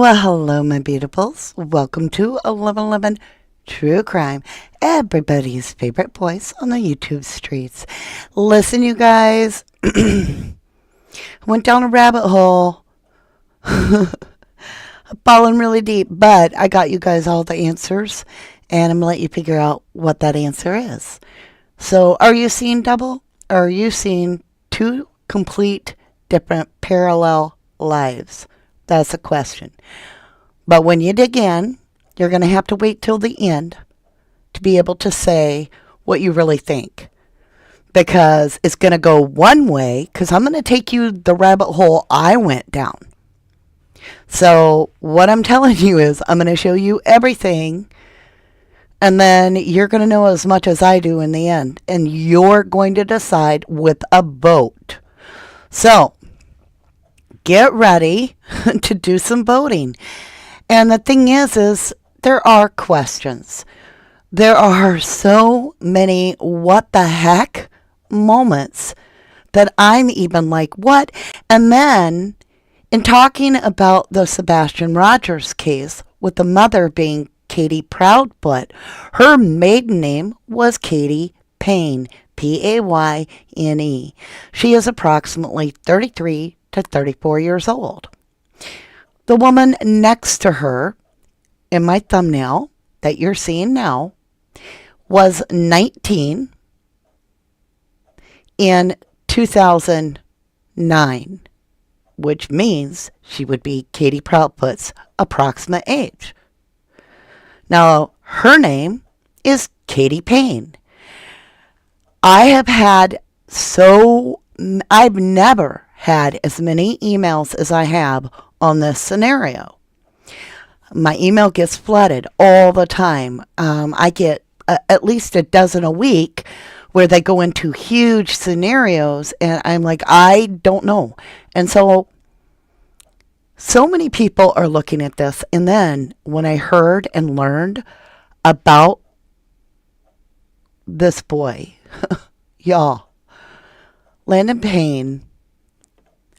Well, hello, my beautifuls. Welcome to 1111 True Crime, everybody's favorite voice on the YouTube streets. Listen, you guys, went down a rabbit hole, falling really deep, but I got you guys all the answers, and I'm going to let you figure out what that answer is. So, are you seeing double? Or are you seeing two complete different parallel lives? That's a question. But when you dig in, you're going to have to wait till the end to be able to say what you really think. Because it's going to go one way, because I'm going to take you the rabbit hole I went down. So what I'm telling you is I'm going to show you everything, and then you're going to know as much as I do in the end. And you're going to decide with a vote. So get ready to do some voting. And the thing is there are questions. There are so many what the heck moments that I'm even like, what? And then in talking about the Sebastian Rogers case with the mother being Katy Proudfoot, her maiden name was Katy Payne, Payne. She is approximately 33 to 34 years old. The woman next to her in my thumbnail that you're seeing now was 19 in 2009, which means she would be Katy Proudfoot's approximate age. Now, her name is Katy Payne. I've never had as many emails as I have on this scenario. My email gets flooded all the time. I get at least a dozen a week where they go into huge scenarios, and I'm like, I don't know. And so many people are looking at this. And then when I heard and learned about this boy, y'all, Landon Payne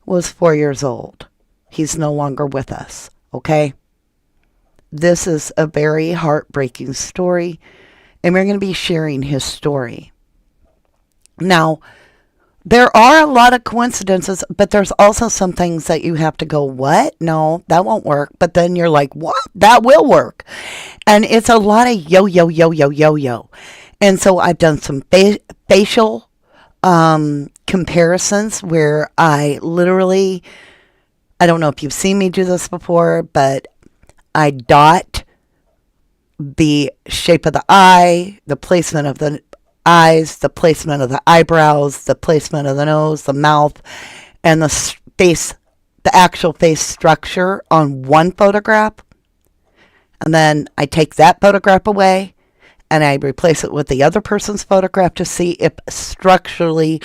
was 4 years old. He's no longer with us, okay? This is a very heartbreaking story, and we're going to be sharing his story. Now, there are a lot of coincidences, but there's also some things that you have to go, what? No, that won't work. But then you're like, what? That will work. And it's a lot of yo. And so I've done some facial comparisons where I don't know if you've seen me do this before, but I dot the shape of the eye, the placement of the eyes, the placement of the eyebrows, the placement of the nose, the mouth, and the actual face structure on one photograph. And then I take that photograph away and I replace it with the other person's photograph to see if structurally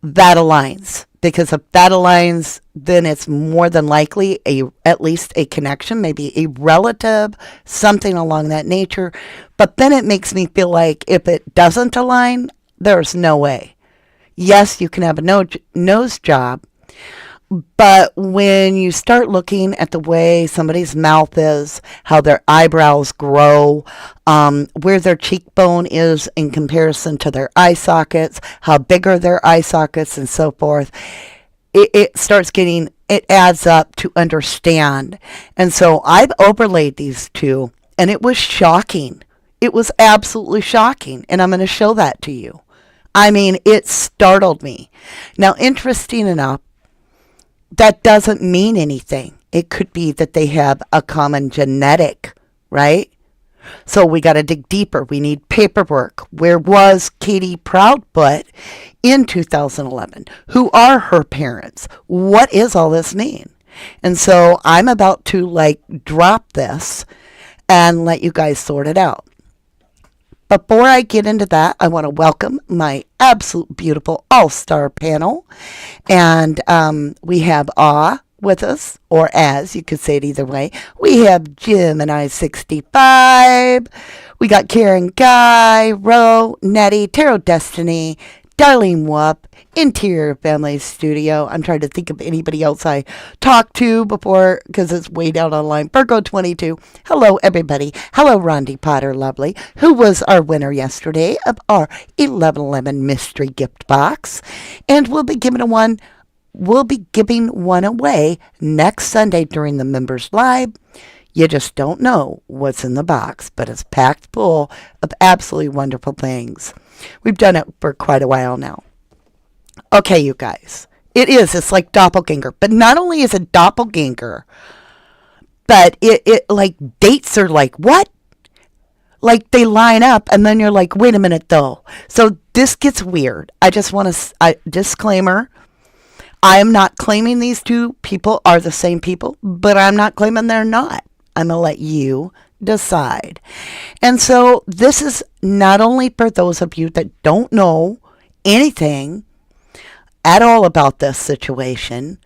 that aligns. Because if that aligns, then it's more than likely at least a connection, maybe a relative, something along that nature. But then it makes me feel like if it doesn't align, there's no way. Yes, you can have a nose job, but when you start looking at the way somebody's mouth is, how their eyebrows grow, where their cheekbone is in comparison to their eye sockets, how big are their eye sockets, and so forth, it adds up to understand. And so I've overlaid these two, and it was shocking. It was absolutely shocking, and I'm going to show that to you. I mean, it startled me. Now, interesting enough, that doesn't mean anything. It could be that they have a common genetic, right? So we got to dig deeper. We need paperwork. Where was Katy Proudfoot in 2011? Who are her parents? What does all this mean? And so I'm about to drop this and let you guys sort it out. Before I get into that, I want to welcome my absolute beautiful all-star panel. And we have with us, or as, you could say it either way. We have Gemini 65. We got Karen, Guy, Ro, Nettie, Tarot Destiny, Darlene Whoop, Interior Family Studio. I'm trying to think of anybody else I talked to before because it's way down online. Virgo22. Hello, everybody. Hello, Rondi Potter Lovely, who was our winner yesterday of our 1111 mystery gift box. And we'll be giving one away next Sunday during the Members Live. You just don't know what's in the box, but it's packed full of absolutely wonderful things. We've done it for quite a while now. Okay, you guys. It's like doppelganger. But not only is it doppelganger, but it like dates are like, what? Like they line up and then you're like, wait a minute though. So this gets weird. I just want to, disclaimer. I am not claiming these two people are the same people, but I'm not claiming they're not. I'm going to let you decide. And so this is not only for those of you that don't know anything at all about this situation.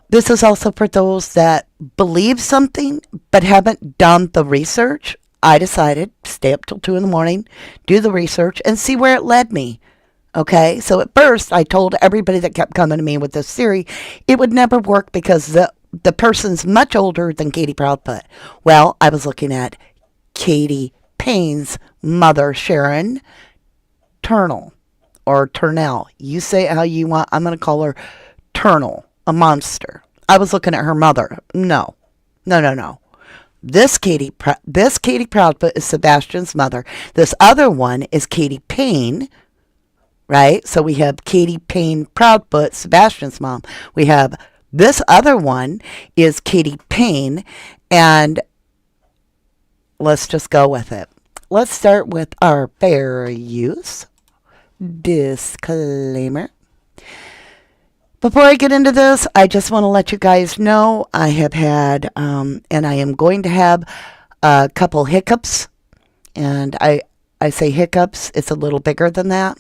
This is also for those that believe something but haven't done the research. I decided to stay up till 2 in the morning, do the research, and see where it led me. Okay, so at first I told everybody that kept coming to me with this theory it would never work because the person's much older than Katy Proudfoot. Well, I was looking at Katy Payne's mother, Sharon Turnell, or Turnell. You say it how you want. I'm going to call her Turnell, a monster. I was looking at her mother. No. This Katy Proudfoot is Sebastian's mother. This other one is Katy Payne. Right? So we have Katy Payne Proudfoot, Sebastian's mom. We have this other one is Katy Payne, and let's just go with it. Let's start with our fair use disclaimer. Before I get into this, I just want to let you guys know I have had, and I am going to have a couple hiccups, and I say hiccups, it's a little bigger than that.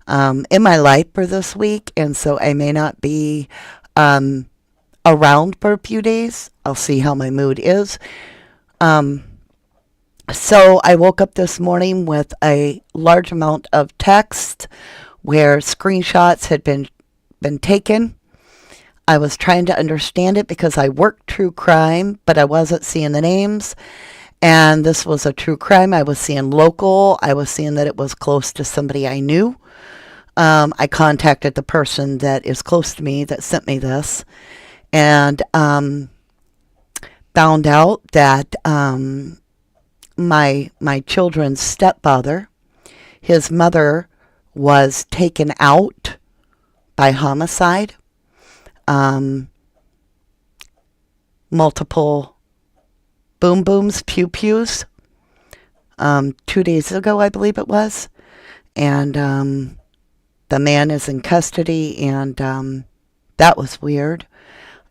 In my life for this week, and so I may not be around for a few days. I'll see how my mood is. So I woke up this morning with a large amount of text where screenshots had been taken. I was trying to understand it because I work true crime, but I wasn't seeing the names. And this was a true crime. I was seeing local. I was seeing that it was close to somebody I knew. I contacted the person that is close to me that sent me this and found out that my children's stepfather, his mother was taken out by homicide. Multiple boom booms, pew pews. 2 days ago, I believe it was. And the man is in custody, and that was weird.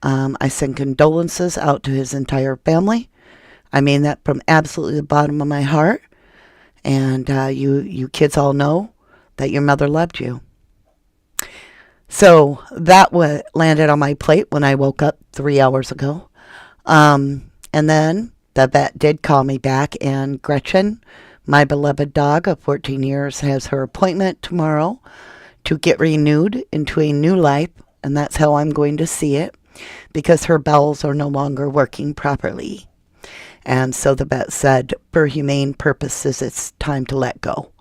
I send condolences out to his entire family. I mean that from absolutely the bottom of my heart. And you kids all know that your mother loved you. So that landed on my plate when I woke up 3 hours ago. And then the vet did call me back, and Gretchen, my beloved dog of 14 years, has her appointment tomorrow to get renewed into a new life, and that's how I'm going to see it, because her bowels are no longer working properly. And so the vet said, for humane purposes, it's time to let go.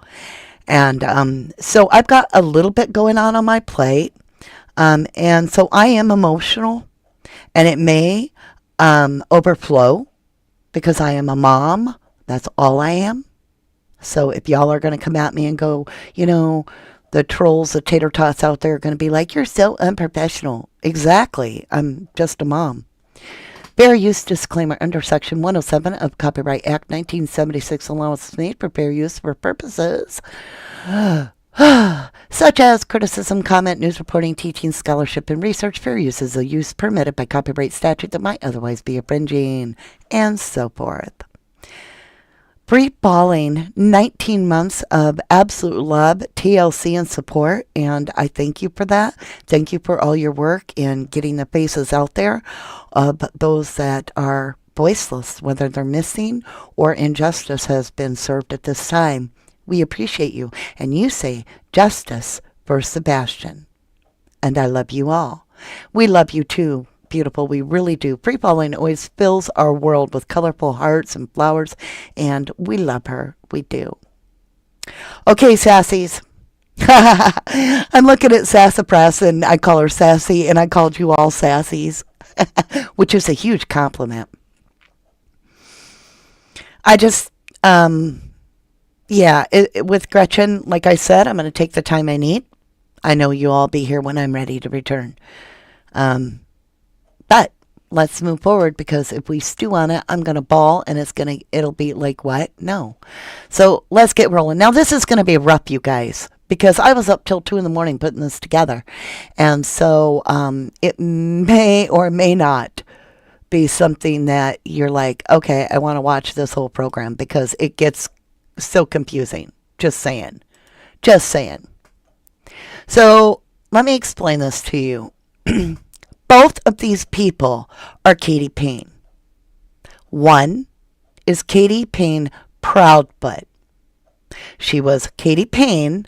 And so I've got a little bit going on my plate, and so I am emotional, and it may overflow, because I am a mom. That's all I am. So if y'all are going to come at me and go, the trolls, the tater tots out there are going to be like, you're so unprofessional. Exactly. I'm just a mom. Fair use disclaimer under Section 107 of Copyright Act 1976. Allowance made for fair use for purposes such as criticism, comment, news reporting, teaching, scholarship, and research. Fair use is a use permitted by copyright statute that might otherwise be infringing, and so forth. Free falling, 19 months of absolute love, TLC, and support, and I thank you for that. Thank you for all your work in getting the faces out there of those that are voiceless, whether they're missing or injustice has been served at this time. We appreciate you, and you say justice for Sebastian. And I love you all. We love you too, beautiful. We really do. Free Falling always fills our world with colorful hearts and flowers, and we love her. We do. Okay, sassies. I'm looking at Sassafras, and I call her Sassy, and I called you all sassies, which is a huge compliment. I just, yeah, with Gretchen, like I said, I'm going to take the time I need. I know you'll all be here when I'm ready to return. But let's move forward, because if we stew on it, I'm going to bawl, and it'll be like, what? No. So let's get rolling. Now, this is going to be rough, you guys, because I was up till 2 in the morning putting this together. And so it may or may not be something that you're like, okay, I want to watch this whole program, because it gets so confusing. Just saying. Just saying. So let me explain this to you. Both of these people are Katy Payne. One is Katy Payne Proudfoot. She was Katy Payne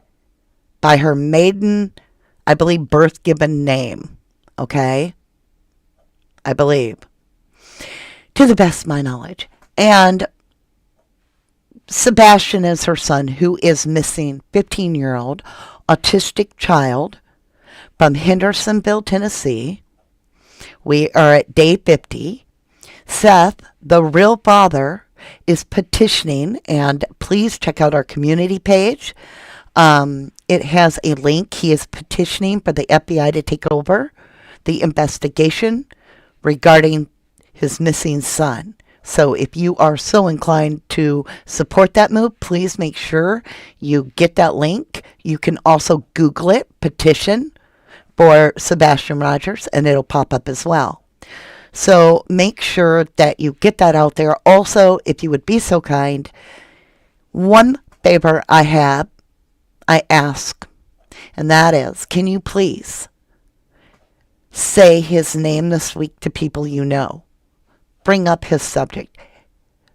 by her maiden, I believe, birth given name. Okay? I believe. To the best of my knowledge. And Sebastian is her son, who is missing, 15-year-old autistic child from Hendersonville, Tennessee. We are at day 50. Seth, the real father, is petitioning, and please check out our community page. It has a link. He is petitioning for the FBI to take over the investigation regarding his missing son. So if you are so inclined to support that move, please make sure you get that link. You can also Google it, petition for Sebastian Rogers, and it'll pop up as well. So make sure that you get that out there. Also, if you would be so kind, one favor I ask, and that is, can you please say his name this week to people you know? Bring up his subject.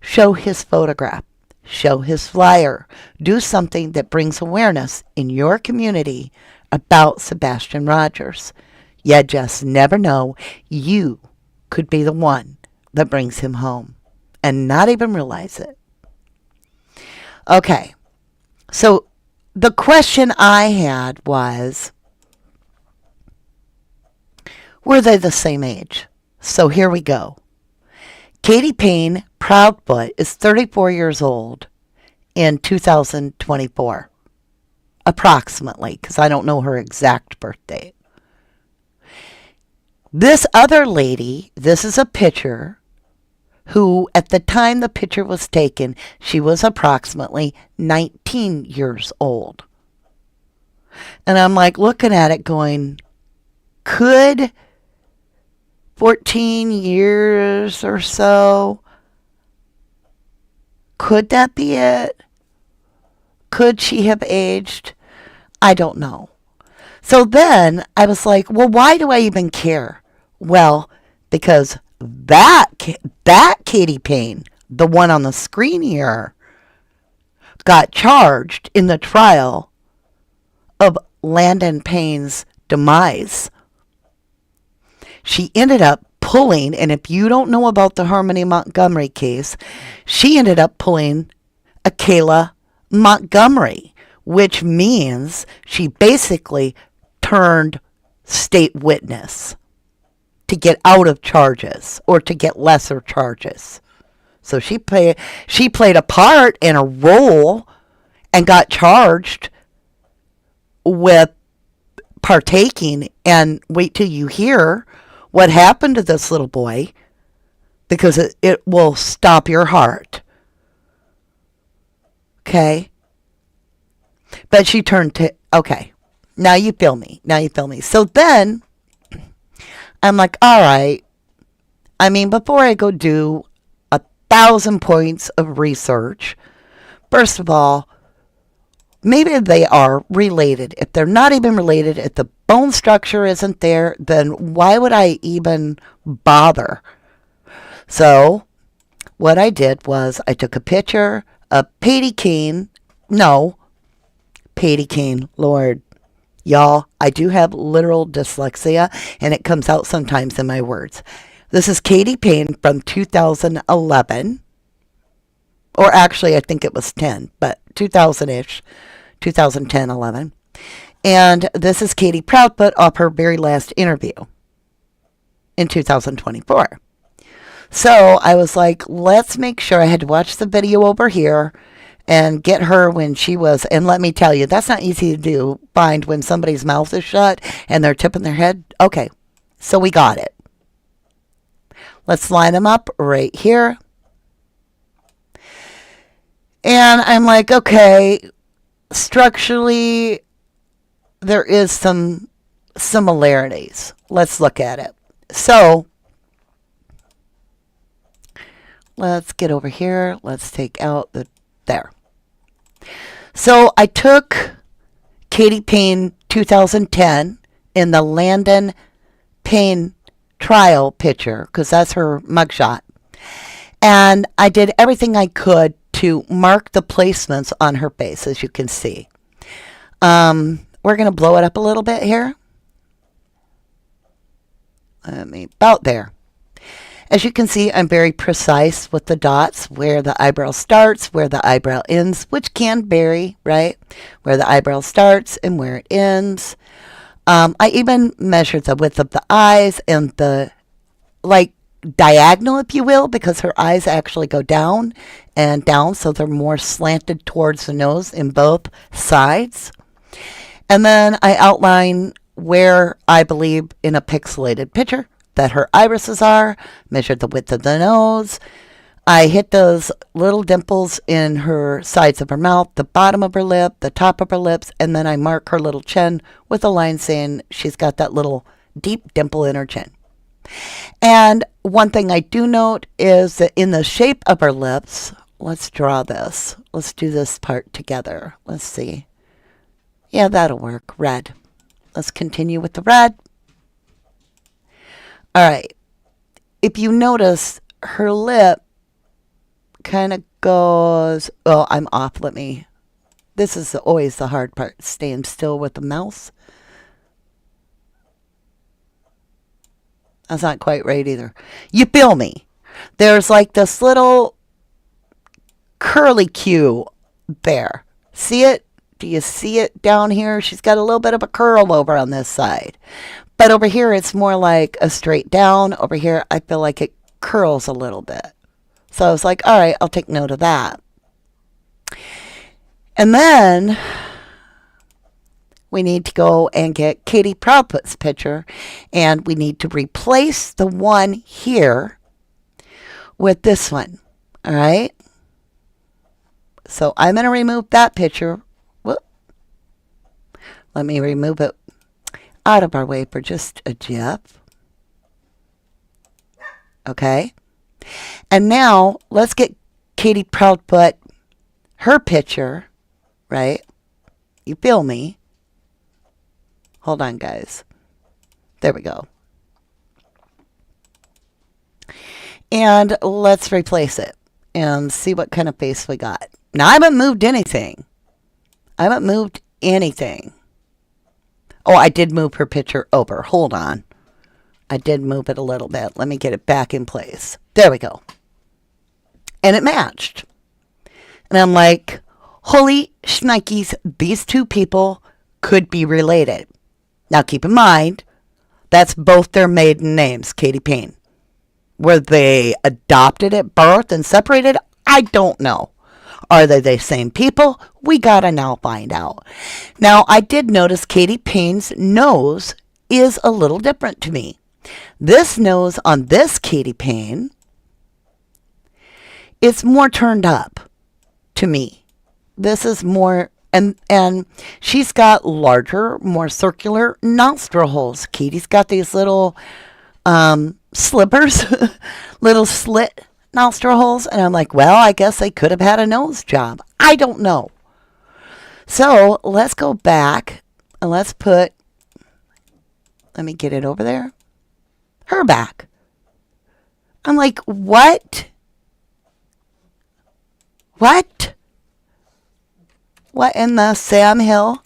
Show his photograph. Show his flyer. Do something that brings awareness in your community about Sebastian Rogers. You just never know. You could be the one that brings him home and not even realize it. Okay. So the question I had was, were they the same age? So here we go. Katy Payne Proudfoot is 34 years old in 2024. Approximately, because I don't know her exact birth date. This other lady, this is a picture, who at the time the picture was taken, she was approximately 19 years old. And I'm like looking at it going, could 14 years or so, could that be it? Could she have aged? I don't know. So then I was like, well, why do I even care? Well, because that Katy Payne, the one on the screen here, got charged in the trial of Landon Payne's demise. She ended up pulling, and if you don't know about the Harmony Montgomery case, she ended up pulling a Kayla Montgomery, which means she basically turned state witness to get out of charges or to get lesser charges. So she played a part in a role and got charged with partaking. And wait till you hear what happened to this little boy, because it will stop your heart. Okay? But she turned to, okay, now you feel me. So then, I'm like, all right. I mean, before I go do 1,000 points of research, first of all, maybe they are related. If they're not even related, if the bone structure isn't there, then why would I even bother? So what I did was I took a picture of Katy Payne, Lord, Y'all, I do have literal dyslexia, and it comes out sometimes in my words. This is Katy Payne from 2011. Or actually, I think it was 10, but 2000-ish, 2010, 11. And this is Katy Proudfoot off her very last interview in 2024. So I was like, let's make sure. I had to watch the video over here and get her when she was, and let me tell you, that's not easy to do, find when somebody's mouth is shut and they're tipping their head. Okay, so we got it. Let's line them up right here. And I'm like, okay, structurally, there is some similarities. Let's look at it. So, let's get over here. Let's take out the, there. So, I took Katy Payne 2010 in the Landon Payne trial picture, because that's her mugshot. And I did everything I could to mark the placements on her face, as you can see. We're going to blow it up a little bit here. About there. As you can see, I'm very precise with the dots, where the eyebrow starts, where the eyebrow ends, which can vary, right? Where the eyebrow starts and where it ends. I even measured the width of the eyes and the, like, diagonal, if you will, because her eyes actually go down and down, so they're more slanted towards the nose in both sides. And then I outline where I believe in a pixelated picture that her irises are, measured the width of the nose. I hit those little dimples in her sides of her mouth, the bottom of her lip, the top of her lips, and then I mark her little chin with a line saying she's got that little deep dimple in her chin. And one thing I do note is that in the shape of her lips, let's draw this. Let's do this part together. Let's see. Yeah, that'll work. Red. Let's continue with the red. All right. If you notice, her lip kind of goes, oh, I'm off. This is always the hard part, staying still with the mouse. That's not quite right either. You feel me? There's like this little curly Q there. See it? Do you see it down here? She's got a little bit of a curl over on this side. But over here, it's more like a straight down. Over here, I feel like it curls a little bit. So I was like, all right, I'll take note of that. And then we need to go and get Katy Proudfoot's picture, and we need to replace the one here with this one. All right? So I'm going to remove that picture. Whoop. Let me remove it out of our way for just a jiff. Okay? And now let's get Katy Proudfoot, her picture, right? You feel me? Hold on, guys. There we go. And let's replace it and see what kind of face we got. Now, I haven't moved anything. Oh, I did move her picture over. Hold on. I did move it a little bit. Let me get it back in place. There we go. And it matched. And I'm like, holy shnikes, these two people could be related. Now, keep in mind, that's both their maiden names, Katy Payne. Were they adopted at birth and separated? I don't know. Are they the same people? We gotta now find out. Now, I did notice Katy Payne's nose is a little different to me. This nose on this Katy Payne, it's more turned up to me. This is more, and she's got larger, more circular nostril holes. Katy's got these little slippers, little slit nostril holes, and I'm like, well, I guess they could have had a nose job. I don't know. So let's go back and let's put, let me get it over there, her back. I'm like, what? What in the Sam Hill?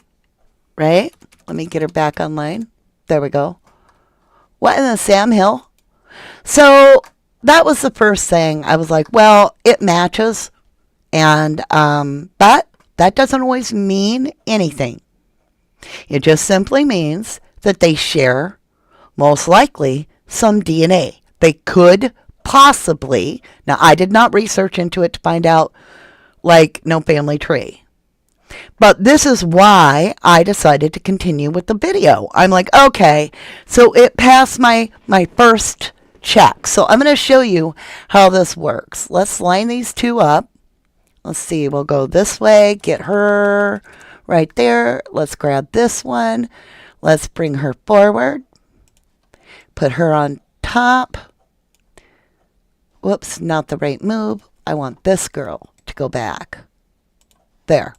Right? Let me get her back online. There we go. What in the Sam Hill? So that was the first thing. I was like, well, it matches. And, but that doesn't always mean anything. It just simply means that they share, most likely, some DNA. They could possibly, now I did not research into it to find out, like, no family tree. But this is why I decided to continue with the video. I'm like, okay, so it passed my first check. So I'm going to show you how this works. Let's line these two up. Let's see, we'll go this way, get her right there. Let's grab this one. Let's bring her forward. Put her on top. Whoops, not the right move. I want this girl to go back. There.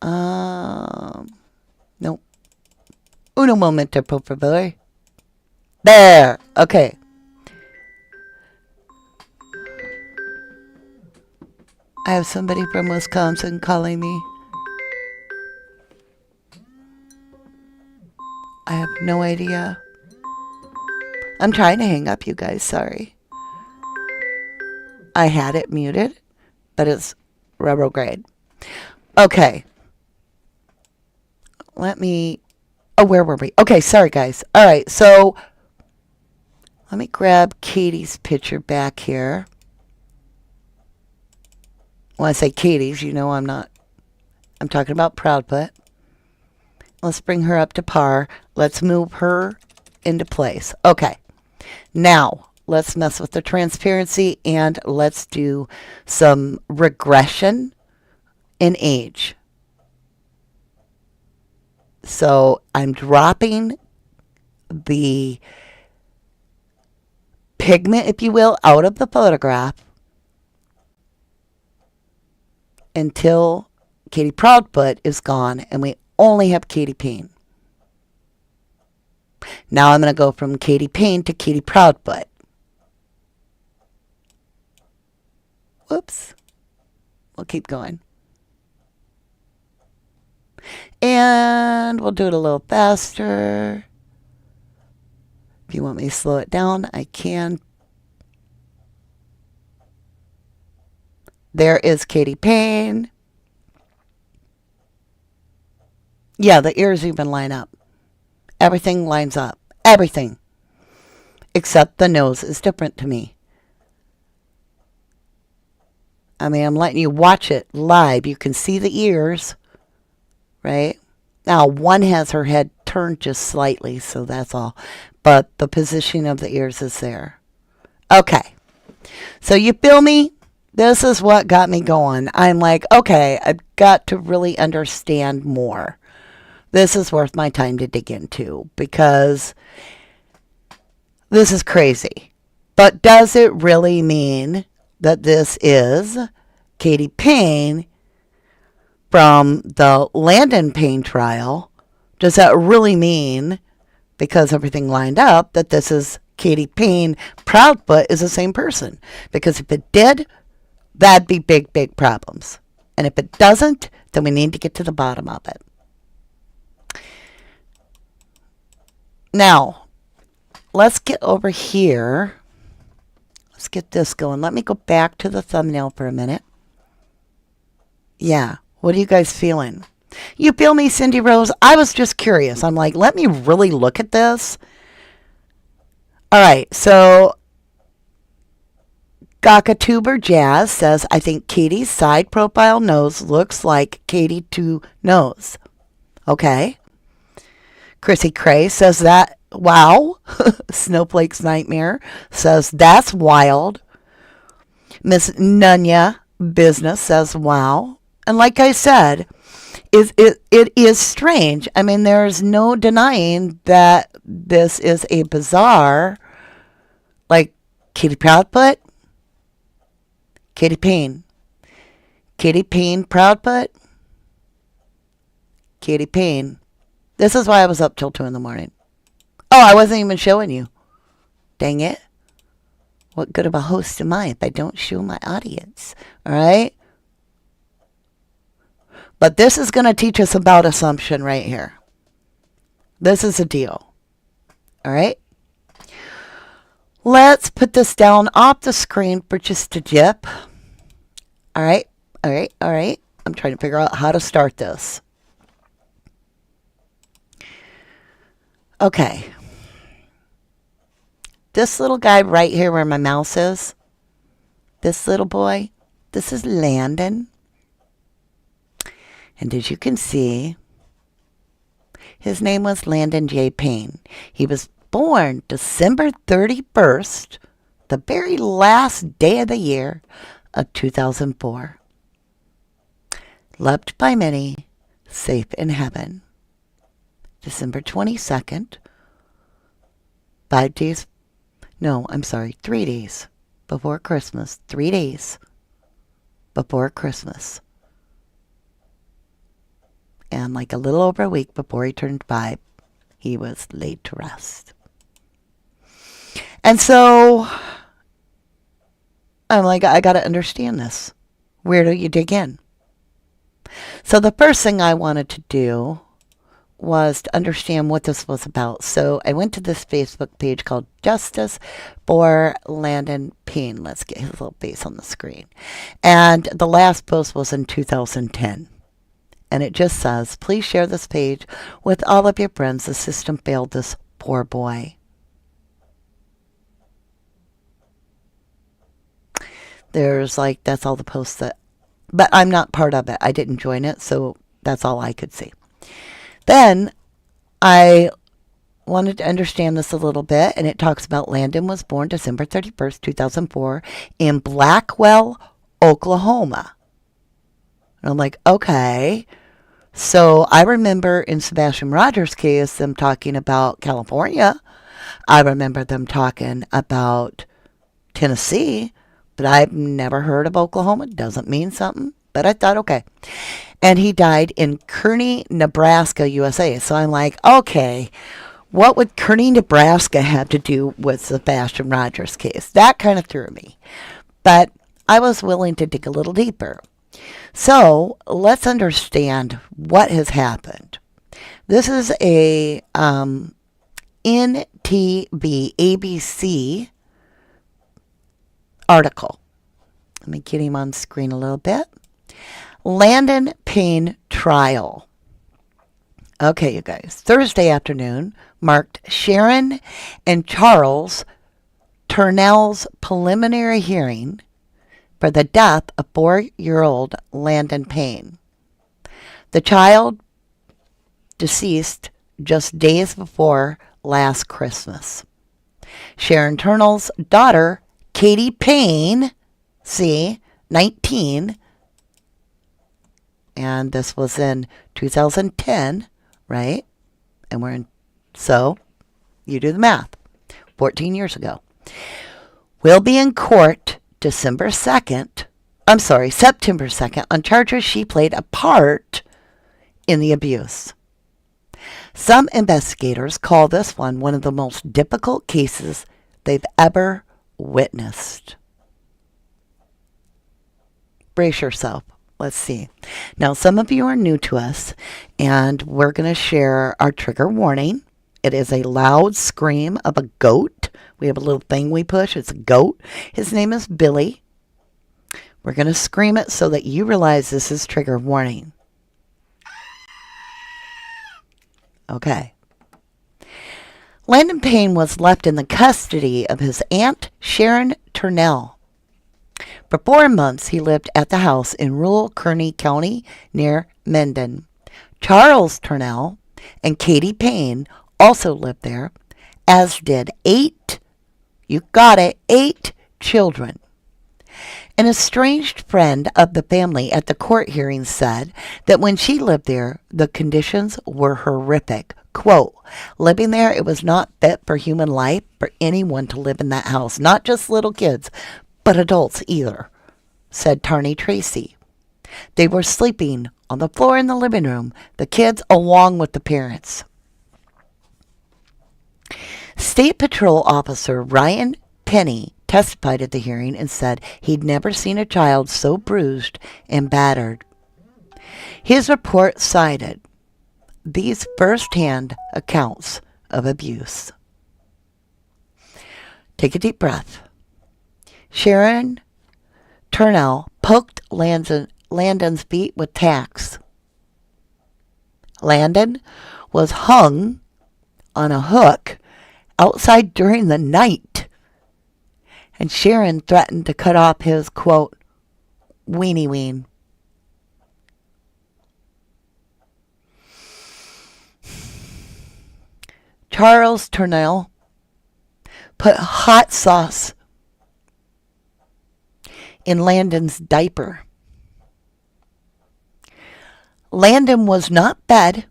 Nope. Uno momento, por favor. There. Okay. I have somebody from Wisconsin calling me. I have no idea. I'm trying to hang up, you guys. Sorry. I had it muted, but it's retrograde. Okay. Let me... Oh, where were we? Okay, sorry, guys. All right, so let me grab Katie's picture back here. When I say Katie's, you know I'm talking about Proudfoot. Let's bring her up to par. Let's move her into place. Okay. Now, let's mess with the transparency and let's do some regression in age. So I'm dropping the pigment, if you will, out of the photograph until Katy Proudfoot is gone and we only have Katy Payne. Now I'm going to go from Katy Payne to Katy Proudfoot. Whoops. We'll keep going. And we'll do it a little faster. If you want me to slow it down, I can. There is Katy Payne. Yeah, the ears even line up. Everything lines up. Everything. Except the nose is different to me. I mean, I'm letting you watch it live. You can see the ears. Right? Now, one has her head turned just slightly, so that's all. But the position of the ears is there. Okay. So you feel me? This is what got me going. I'm like, okay, I've got to really understand more. This is worth my time to dig into because this is crazy. But does it really mean that this is Katy Payne from the Landon Payne trial? Does that really mean, because everything lined up, that this is Katy Payne Proudfoot is the same person? Because if it did, that'd be big, big problems. And if it doesn't, then we need to get to the bottom of it. Now, let's get over here. Let's get this going. Let me go back to the thumbnail for a minute. Yeah. What are you guys feeling? You feel me, Cindy Rose? I was just curious. I'm like, let me really look at this. All right. So, Gakatuber Jazz says, I think Katie's side profile nose looks like Katy 2 nose. Okay. Chrissy Cray says that, wow. Snowflake's Nightmare says, that's wild. Miss Nunya Business says, wow. And like I said, it is strange. I mean, there's no denying that this is a bizarre, like Katy Proudfoot, Katy Payne, Katy Payne Proudfoot, Katy Payne. This is why I was up till 2 in the morning. Oh, I wasn't even showing you. Dang it. What good of a host am I if I don't show my audience? All right? But this is going to teach us about assumption right here. This is a deal. All right. Let's put this down off the screen for just a dip. All right. All right. All right. I'm trying to figure out how to start this. Okay. This little guy right here where my mouse is, this little boy, this is Landon. And as you can see, his name was Landon J. Payne. He was born December 31st, the very last day of the year of 2004. Loved by many, safe in heaven. December 22nd, 3 days before Christmas. 3 days before Christmas. And like a little over a week before he turned 5, he was laid to rest. And so I'm like, I got to understand this. Where do you dig in? So the first thing I wanted to do was to understand what this was about. So I went to this Facebook page called Justice for Landon Payne. Let's get his little face on the screen. And the last post was in 2010. And it just says, please share this page with all of your friends. The system failed this poor boy. There's like, that's all the posts that, but I'm not part of it. I didn't join it, so that's all I could see. Then I wanted to understand this a little bit, and it talks about Landon was born December 31st, 2004 in Blackwell, Oklahoma. And I'm like, okay. So I remember in Sebastian Rogers' case, them talking about California. I remember them talking about Tennessee, but I've never heard of Oklahoma. Doesn't mean something, but I thought, okay. And he died in Kearney, Nebraska, USA. So I'm like, okay, what would Kearney, Nebraska have to do with Sebastian Rogers' case? That kind of threw me. But I was willing to dig a little deeper. So let's understand what has happened. This is a NTV ABC article. Let me get him on screen a little bit. Landon Payne trial. Okay, you guys. Thursday afternoon marked Sharon and Charles Turnell's preliminary hearing for the death of 4-year-old Landon Payne. The child deceased just days before last Christmas. Sharon Turnell's daughter, Katy Payne, 19, and this was in 2010, right? And so you do the math, 14 years ago. Will be in court September 2nd on charges she played a part in the abuse. Some investigators call this one of the most difficult cases they've ever witnessed. Brace yourself. Let's see. Now, some of you are new to us, and we're going to share our trigger warning. It is a loud scream of a goat. We have a little thing we push. It's a goat. His name is Billy. We're going to scream it so that you realize this is trigger warning. Okay. Landon Payne was left in the custody of his aunt, Sharon Turnell. For 4 months, he lived at the house in rural Kearney County near Mendon. Charles Turnell and Katy Payne also lived there, as did 8 children. An estranged friend of the family at the court hearing said that when she lived there, the conditions were horrific. Quote, living there, it was not fit for human life for anyone to live in that house, not just little kids, but adults either, said Tarney Tracy. They were sleeping on the floor in the living room, the kids along with the parents. State Patrol Officer Ryan Penny testified at the hearing and said he'd never seen a child so bruised and battered. His report cited these firsthand accounts of abuse. Take a deep breath. Sharon Turnell poked Landon's feet with tacks. Landon was hung on a hook outside during the night, and Sharon threatened to cut off his, quote, weenie ween. Charles Turnell put hot sauce in Landon's diaper. Landon was not fed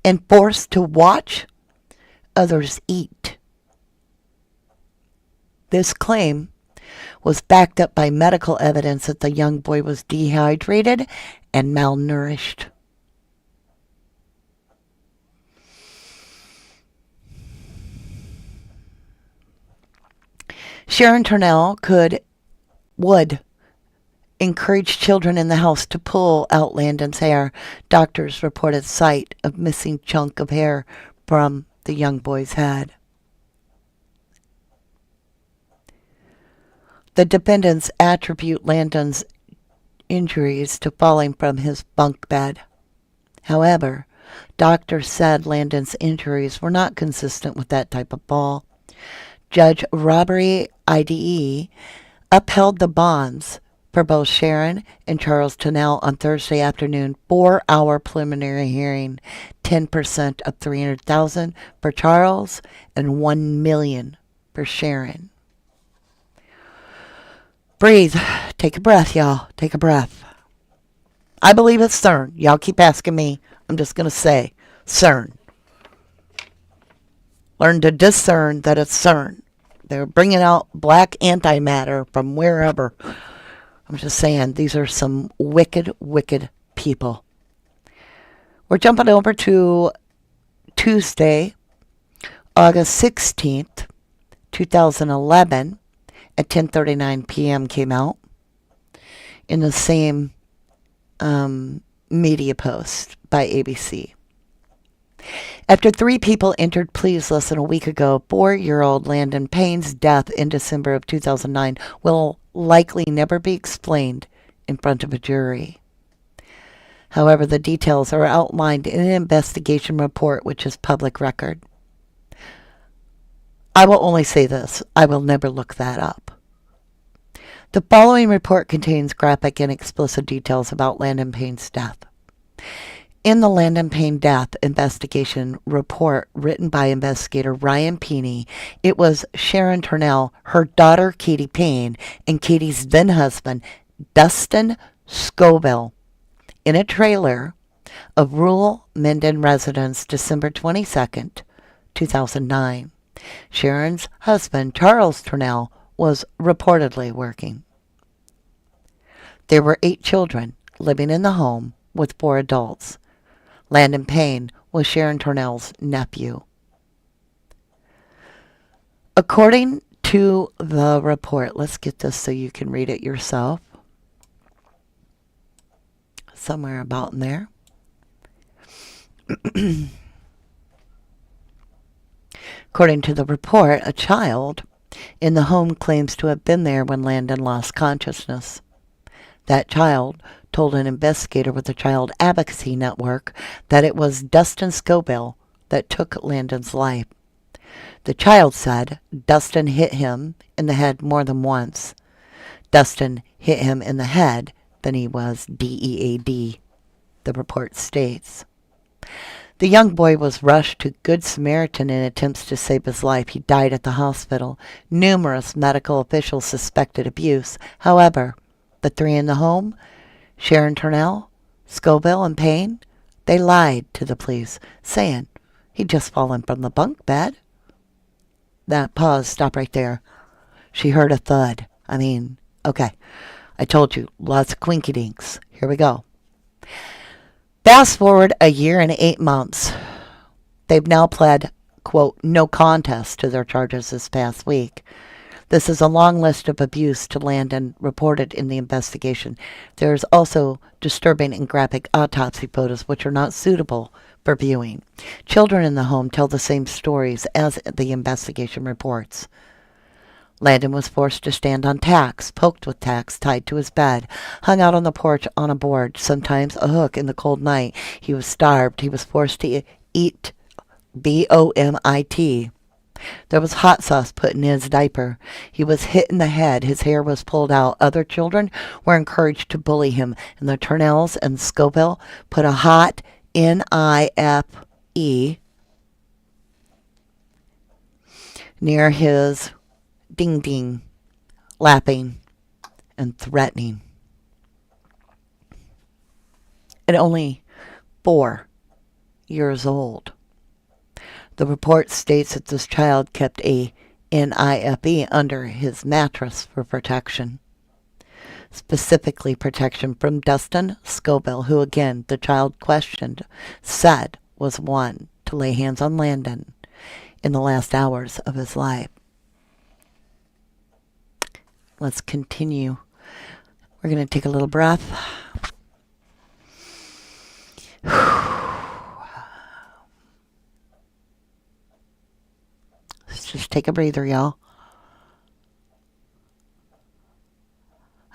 and forced to watch others eat. This claim was backed up by medical evidence that the young boy was dehydrated and malnourished. Sharon Turnell would encourage children in the house to pull out Landon's hair. Doctors reported sight of missing chunk of hair from the young boy's head. The defendants attribute Landon's injuries to falling from his bunk bed. However, doctors said Landon's injuries were not consistent with that type of fall. Judge Robbery IDE upheld the bonds for both Sharon and Charles Turnell on Thursday afternoon, 4-hour preliminary hearing, 10% of $300,000 for Charles and $1 million for Sharon. Breathe. Take a breath, y'all. Take a breath. I believe it's CERN. Y'all keep asking me. I'm just going to say CERN. Learn to discern that it's CERN. They're bringing out black antimatter from wherever. I'm just saying, these are some wicked, wicked people. We're jumping over to Tuesday, August 16th, 2011, at 10:39 p.m. came out in the same media post by ABC. After 3 people entered pleas less than a week ago, 4-year-old Landon Payne's death in December of 2009 will likely never be explained in front of a jury. However, the details are outlined in an investigation report which is public record. I will only say this, I will never look that up. The following report contains graphic and explicit details about Landon Payne's death. In the Landon Payne death investigation report written by investigator Ryan Payne, it was Sharon Turnell, her daughter Katy Payne, and Katy's then husband, Dustin Scoville, in a trailer of rural Minden residence December 22nd, 2009. Sharon's husband, Charles Turnell, was reportedly working. There were 8 children living in the home with 4 adults. Landon Payne was Sharon Turnell's nephew. According to the report, let's get this so you can read it yourself. Somewhere about in there. According to the report, a child in the home claims to have been there when Landon lost consciousness. That child told an investigator with the Child Advocacy Network that it was Dustin Scoville that took Landon's life. The child said Dustin hit him in the head more than once. Dustin hit him in the head, then he was DEAD, the report states. The young boy was rushed to Good Samaritan in attempts to save his life. He died at the hospital. Numerous medical officials suspected abuse. However, the 3 in the home, Sharon Turnell, Scoville, and Payne, they lied to the police, saying he'd just fallen from the bunk bed. That pause, stop right there. She heard a thud. Okay. I told you, lots of quinky dinks. Here we go. Fast forward a year and 8 months. They've now pled, quote, no contest to their charges this past week. This is a long list of abuse to Landon reported in the investigation. There is also disturbing and graphic autopsy photos which are not suitable for viewing. Children in the home tell the same stories as the investigation reports. Landon was forced to stand on tacks, poked with tacks tied to his bed, hung out on the porch on a board, sometimes a hook in the cold night. He was starved. He was forced to eat vomit. There was hot sauce put in his diaper. He was hit in the head. His hair was pulled out. Other children were encouraged to bully him, and the Turnells and Scoville put a hot N-I-F-E near his ding-ding, laughing and threatening. At only 4 years old. The report states that this child kept a NIFE under his mattress for protection. Specifically protection from Dustin Scoville, who again, the child questioned, said was one to lay hands on Landon in the last hours of his life. Let's continue. We're going to take a little breath. Let's just take a breather, y'all.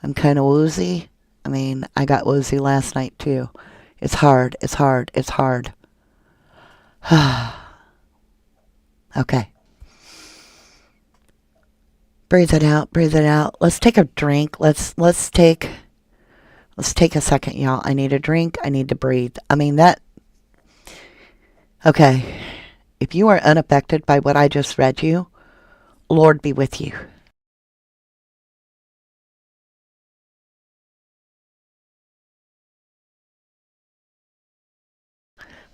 I'm kind of woozy. I mean, I got woozy last night too. It's hard. It's hard. It's hard. Okay. Breathe it out. Breathe it out. Let's take a drink. Let's take a second, y'all. I need a drink. I need to breathe. I mean that. Okay. If you are unaffected by what I just read you, Lord be with you.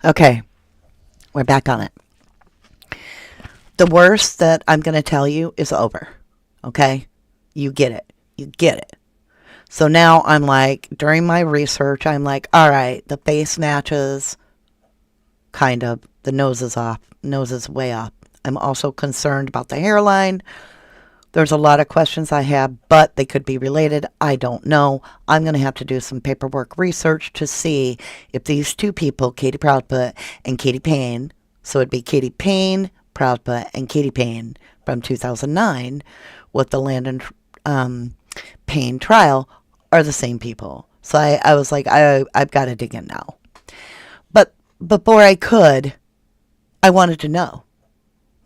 Okay. We're back on it. The worst that I'm going to tell you is over. Okay? You get it. You get it. So now I'm like, during my research, I'm like, all right, the face matches, kind of. The nose is off. Nose is way off. I'm also concerned about the hairline. There's a lot of questions I have, but they could be related. I don't know. I'm going to have to do some paperwork research to see if these two people, Katy Proudfoot and Katy Payne, so it'd be Katy Payne, Proudfoot, and Katy Payne from 2009 with the Landon Payne trial, are the same people. So I was like, I've got to dig in now. But before I could, I wanted to know.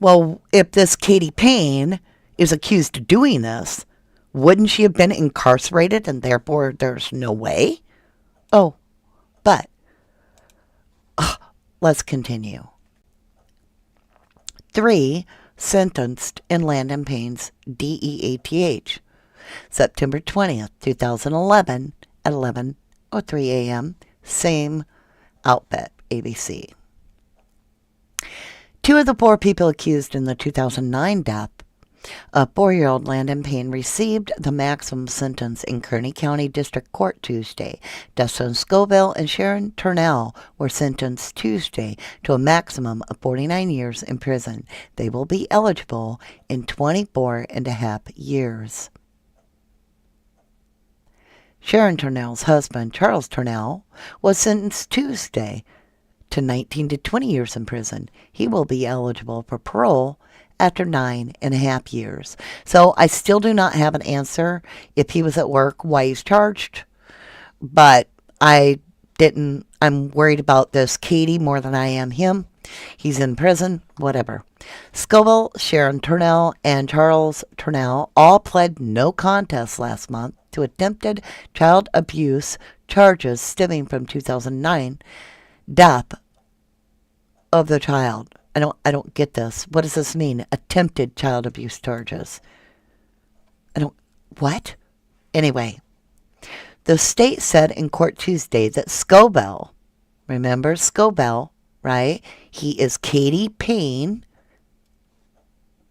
Well, if this Katy Payne is accused of doing this, wouldn't she have been incarcerated and therefore there's no way? Oh, but let's continue. 3 sentenced in Landon Payne's DEATH. September 20th, 2011 at 11:03 a.m. Same outfit, ABC. 2 of the 4 people accused in the 2009 death of 4-year-old Landon Payne received the maximum sentence in Kearney County District Court Tuesday. Dustin Scoville and Sharon Turnell were sentenced Tuesday to a maximum of 49 years in prison. They will be eligible in 24.5 years. Sharon Turnell's husband, Charles Turnell, was sentenced Tuesday to 19 to 20 years in prison. He will be eligible for parole after 9.5 years. So I still do not have an answer if he was at work, why he's charged. But I'm worried about this Katy more than I am him. He's in prison, whatever. Scoville, Sharon Turnell, and Charles Turnell all pled no contest last month to attempted child abuse charges stemming from 2009 death of the child. I don't get this. What does this mean? Attempted child abuse charges. What? Anyway, the state said in court Tuesday that Scoville, remember Scoville, right? He is Katy Payne,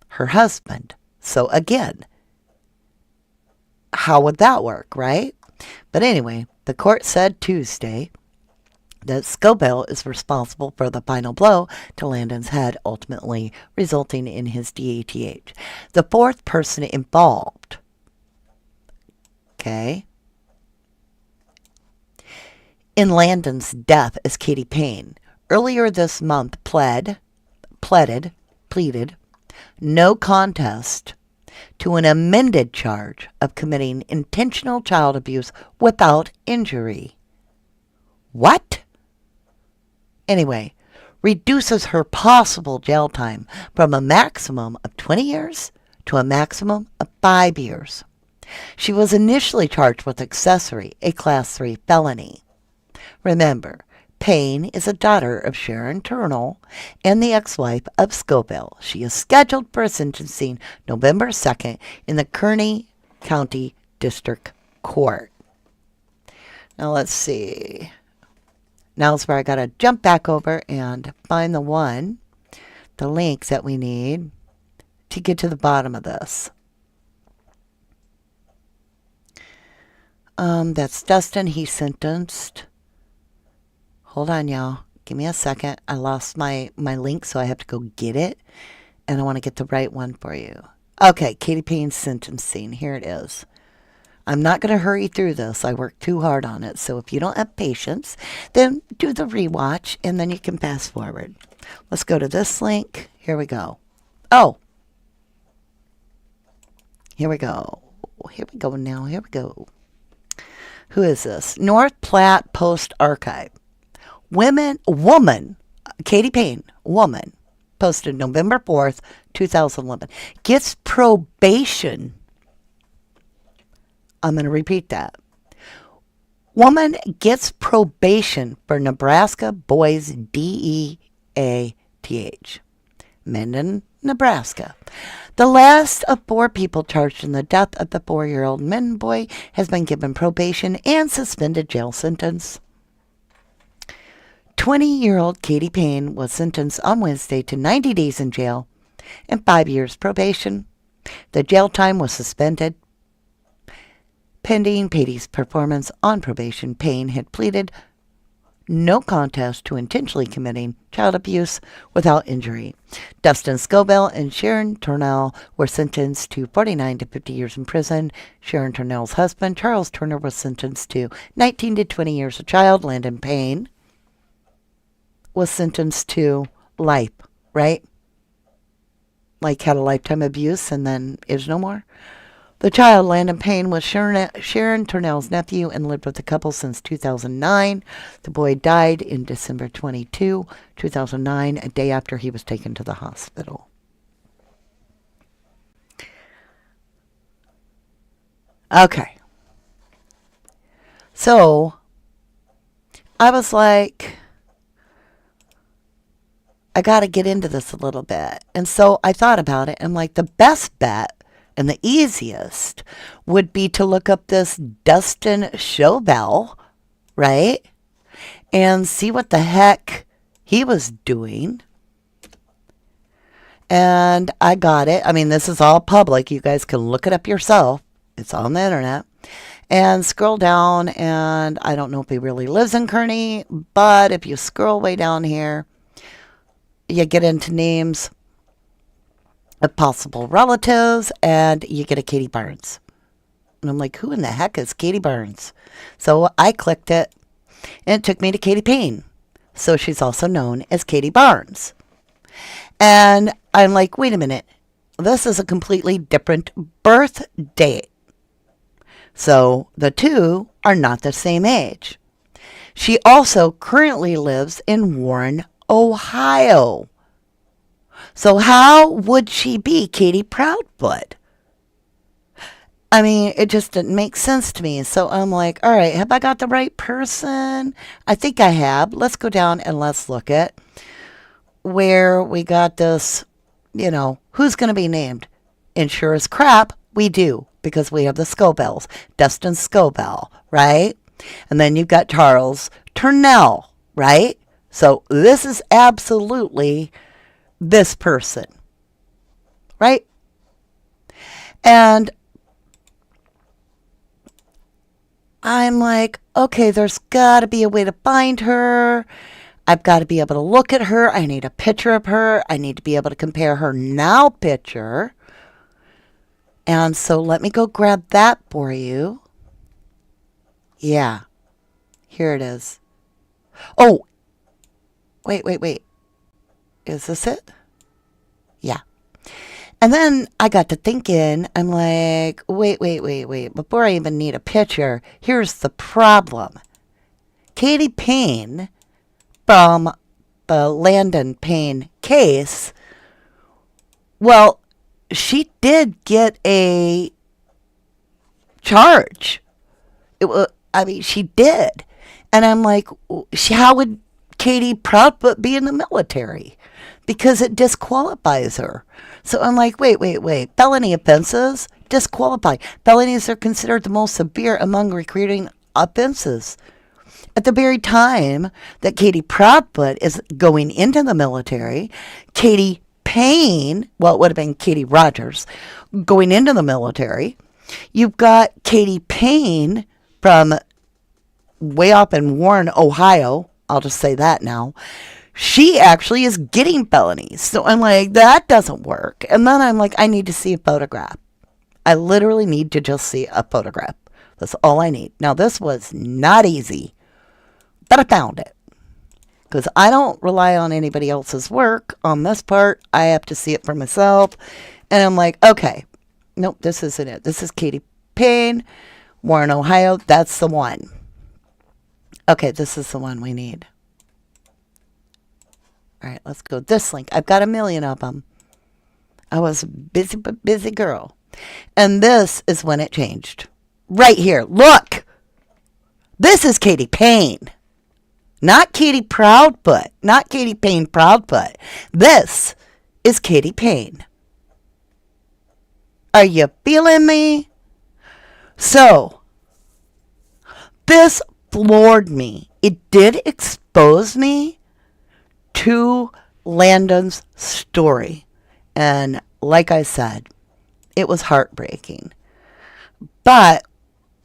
her husband. So again, how would that work, right? But anyway, the court said Tuesday that Scobell is responsible for the final blow to Landon's head, ultimately resulting in his DATH. The fourth person involved, okay, in Landon's death is Katy Payne. Earlier this month pleaded no contest to an amended charge of committing intentional child abuse without injury. What? Anyway, reduces her possible jail time from a maximum of 20 years to a maximum of 5 years. She was initially charged with accessory, a Class 3 felony. Remember, Payne is a daughter of Sharon Turnell and the ex-wife of Scobell. She is scheduled for sentencing November 2nd in the Kearney County District Court. Now let's see. Now's where I got to jump back over and find the link that we need to get to the bottom of this. That's Dustin. He's sentenced. Hold on, y'all. Give me a second. I lost my link, so I have to go get it. And I want to get the right one for you. Okay, Katy Payne's sentencing. Here it is. I'm not going to hurry through this. I worked too hard on it. So if you don't have patience, then do the rewatch, and then you can fast forward. Let's go to this link. Here we go. Oh. Here we go. Here we go now. Here we go. Who is this? North Platte Post Archive. Woman, Katy Payne, woman, posted November 4th, 2011, gets probation. I'm going to repeat that. Woman gets probation for Nebraska boys DEATH. Mendon, Nebraska. The last of 4 people charged in the death of the 4-year-old Mendon boy has been given probation and suspended jail sentence. 20-year-old Katy Payne was sentenced on Wednesday to 90 days in jail and 5 years probation. The jail time was suspended. Pending Payne's performance on probation, Payne had pleaded no contest to intentionally committing child abuse without injury. Dustin Scobell and Sharon Turnell were sentenced to 49 to 50 years in prison. Sharon Turnell's husband, Charles Turner, was sentenced to 19 to 20 years of child. Landon Payne was sentenced to life, right? Like had a lifetime abuse and then is no more. The child, Landon Payne, was Sharon Turnell's nephew and lived with the couple since 2009. The boy died in December 22, 2009, a day after he was taken to the hospital. Okay. So, I was like, I got to get into this a little bit. And so I thought about it. And like the best bet and the easiest would be to look up this Dustin Scobell, right? And see what the heck he was doing. And I got it. I mean, this is all public. You guys can look it up yourself. It's on the internet. And scroll down, and I don't know if he really lives in Kearney, but if you scroll way down here, you get into names of possible relatives, and you get a Katy Barnes. And I'm like, who in the heck is Katy Barnes? So I clicked it, and it took me to Katy Payne. So she's also known as Katy Barnes. And I'm like, wait a minute. This is a completely different birth date. So the two are not the same age. She also currently lives in Warren, Ohio. So how would she be Katy Proudfoot? I mean, it just didn't make sense to me. So I'm like, all right, have I got the right person? I think I have. Let's go down and let's look at where we got this, who's going to be named. And sure as crap, we do, because we have the Scobells. Dustin Scobell, right? And then you've got Charles Turnell, right? So this is absolutely this person, right? And I'm like, okay, there's got to be a way to find her. I've got to be able to look at her. I need a picture of her. I need to be able to compare her now picture. And so let me go grab that for you. Yeah, here it is. Oh, wait. Is this it? Yeah. And then I got to thinking, I'm like, wait. Before I even need a picture, here's the problem. Katy Payne from the Landon Payne case, well, she did get a charge. She did. And I'm like, how would Katy Proudfoot be in the military? Because it disqualifies her. So I'm like, wait. Felony offenses disqualify. Felonies are considered the most severe among recruiting offenses. At the very time that Katy Proudfoot is going into the military, Katy Payne, well, it would have been Katy Rogers, going into the military. You've got Katy Payne from way up in Warren, Ohio. I'll just say that now. She actually is getting felonies. So I'm like, that doesn't work. And then I'm like, I need to see a photograph. I literally need to just see a photograph. That's all I need. Now, this was not easy, but I found it. Because I don't rely on anybody else's work on this part. I have to see it for myself. And I'm like, okay, nope, this isn't it. This is Katy Payne, Warren, Ohio. That's the one. Okay, this is the one we need. All right, let's go this link. I've got a million of them. I was a busy girl. And this is when it changed. Right here. Look. This is Katy Payne. Not Katy Proudfoot. Not Katy Payne Proudfoot. This is Katy Payne. Are you feeling me? So, this floored me. It did expose me to Landon's story. And like I said, it was heartbreaking. But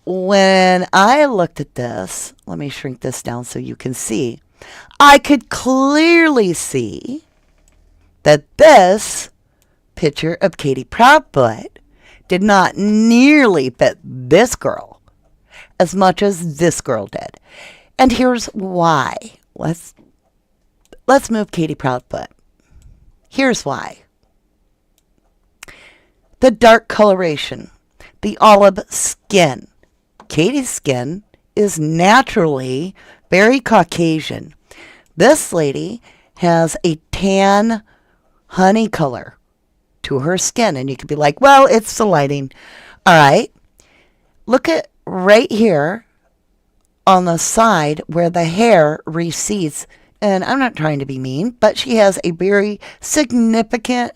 when I looked at this, let me shrink this down so you can see, I could clearly see that this picture of Katy Proudfoot did not nearly fit this girl as much as this girl did. And here's why. Let's move Katy Proudfoot. Here's why. The dark coloration, the olive skin. Katy's skin is naturally very Caucasian. This lady has a tan honey color to her skin. And you could be like, well, it's the lighting. All right. Look at right here on the side where the hair recedes. And I'm not trying to be mean, but she has a very significant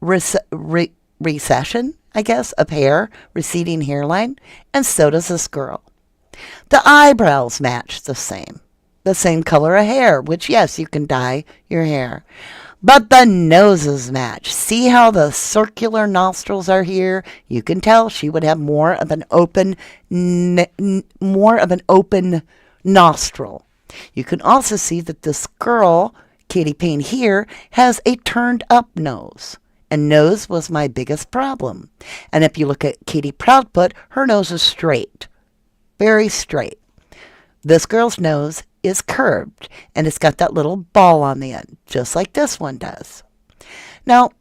recession, I guess, of hair, receding hairline, and so does this girl. The eyebrows match the same color of hair, which, yes, you can dye your hair. But the noses match. See how the circular nostrils are here? You can tell she would have more of an open nostril. You can also see that this girl, Katy Payne here, has a turned up nose. And nose was my biggest problem. And if you look at Katy Proudfoot, her nose is straight. Very straight. This girl's nose is curved. And it's got that little ball on the end, just like this one does. Now,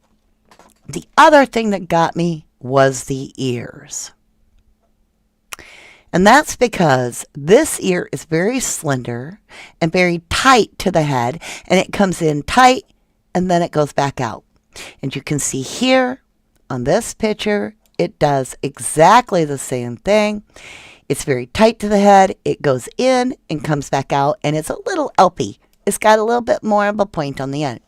the other thing that got me was the ears. And that's because this ear is very slender and very tight to the head. And it comes in tight and then it goes back out. And you can see here on this picture, it does exactly the same thing. It's very tight to the head. It goes in and comes back out. And it's a little elfy. It's got a little bit more of a point on the end.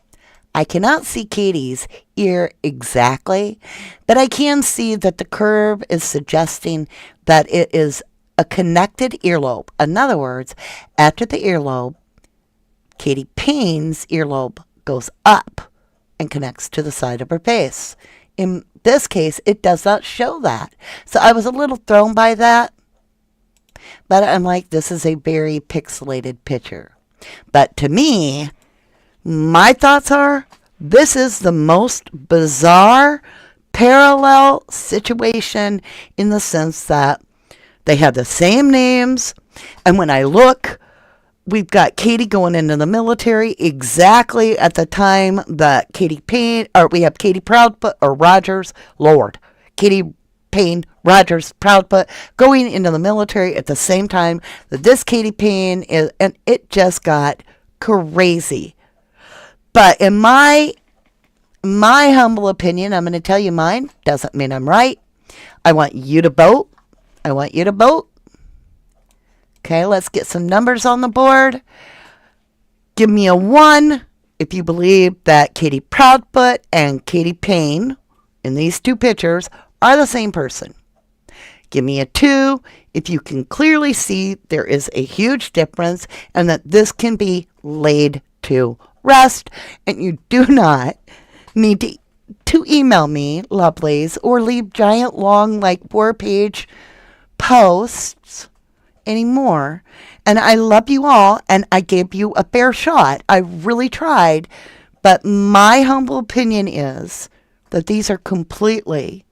I cannot see Katy's ear exactly, but I can see that the curve is suggesting that it is a connected earlobe. In other words, after the earlobe, Katy Payne's earlobe goes up and connects to the side of her face. In this case, it does not show that. So I was a little thrown by that. But I'm like, this is a very pixelated picture. But to me, my thoughts are this is the most bizarre parallel situation in the sense that they have the same names. And when I look, we've got Katy going into the military exactly at the time that Katy Payne, or we have Katy Proudfoot or Rogers, Lord, Katy Payne, Rogers, Proudfoot going into the military at the same time that this Katy Payne is, and it just got crazy. But in my humble opinion, I'm going to tell you mine. Doesn't mean I'm right. I want you to vote. I want you to vote. Okay, let's get some numbers on the board. Give me a 1 if you believe that Katy Proudfoot and Katy Payne in these two pictures are the same person. Give me a 2 if you can clearly see there is a huge difference and that this can be laid to rest, and you do not need to email me, lovelies, or leave giant long, like 4-page posts anymore. And I love you all, and I gave you a fair shot. I really tried. But my humble opinion is that these are completely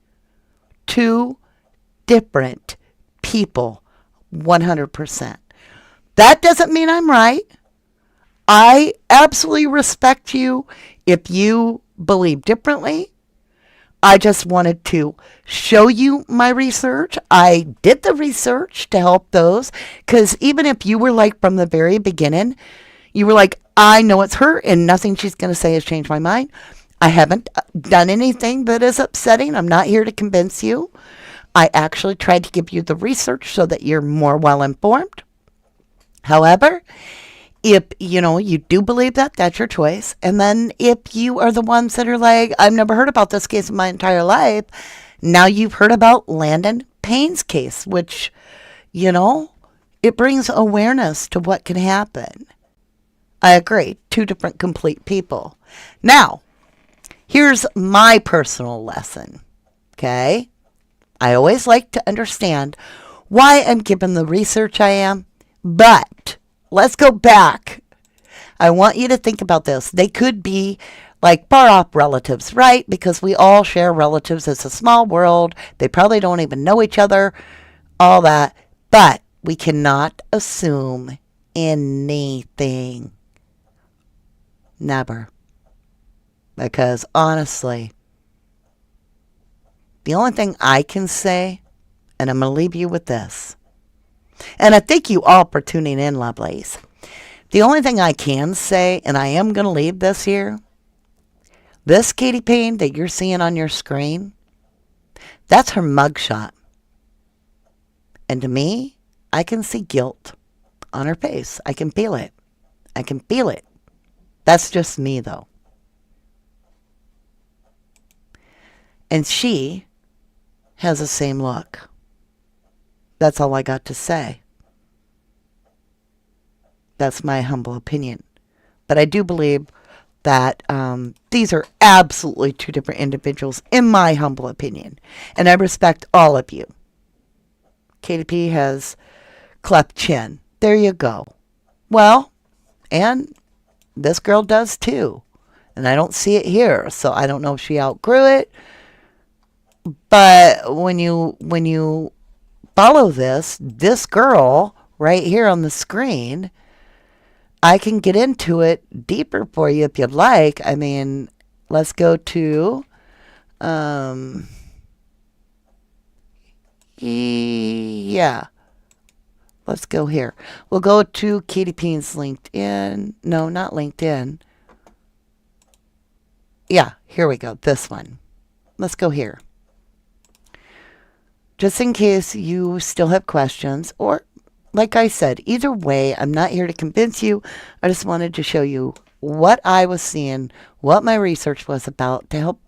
two different people, 100%. That doesn't mean I'm right. I absolutely respect you if you believe differently. I just wanted to show you my research. I did the research to help those, because even if you were like from the very beginning, you were like, I know it's her and nothing she's going to say has changed my mind. I haven't done anything that is upsetting. I'm not here to convince you. I actually tried to give you the research so that you're more well informed. However, if you do believe that, that's your choice. And then if you are the ones that are like, I've never heard about this case in my entire life, now you've heard about Landon Payne's case, which, it brings awareness to what can happen. I agree. Two different complete people. Now, here's my personal lesson. Okay? I always like to understand why I'm given the research I am, but let's go back. I want you to think about this. They could be like far off relatives, right? Because we all share relatives. It's a small world. They probably don't even know each other, all that. But we cannot assume anything. Never. Because honestly, the only thing I can say, and I'm going to leave you with this, and I thank you all for tuning in, lovelies. The only thing I can say, and I am going to leave this here, this Katy Payne that you're seeing on your screen, that's her mugshot. And to me, I can see guilt on her face. I can feel it. I can feel it. That's just me, though. And she has the same look. That's all I got to say. That's my humble opinion. But I do believe that these are absolutely two different individuals, in my humble opinion. And I respect all of you. Katy P has cleft chin. There you go. Well, and this girl does too. And I don't see it here, so I don't know if she outgrew it. But when you follow this girl right here on the screen, I can get into it deeper for you if you'd like. I mean, let's go to, yeah, let's go here. We'll go to Katy Payne's LinkedIn. No, not LinkedIn. Yeah, here we go. This one. Let's go here. Just in case you still have questions, or like I said, either way, I'm not here to convince you. I just wanted to show you what I was seeing, what my research was about to help.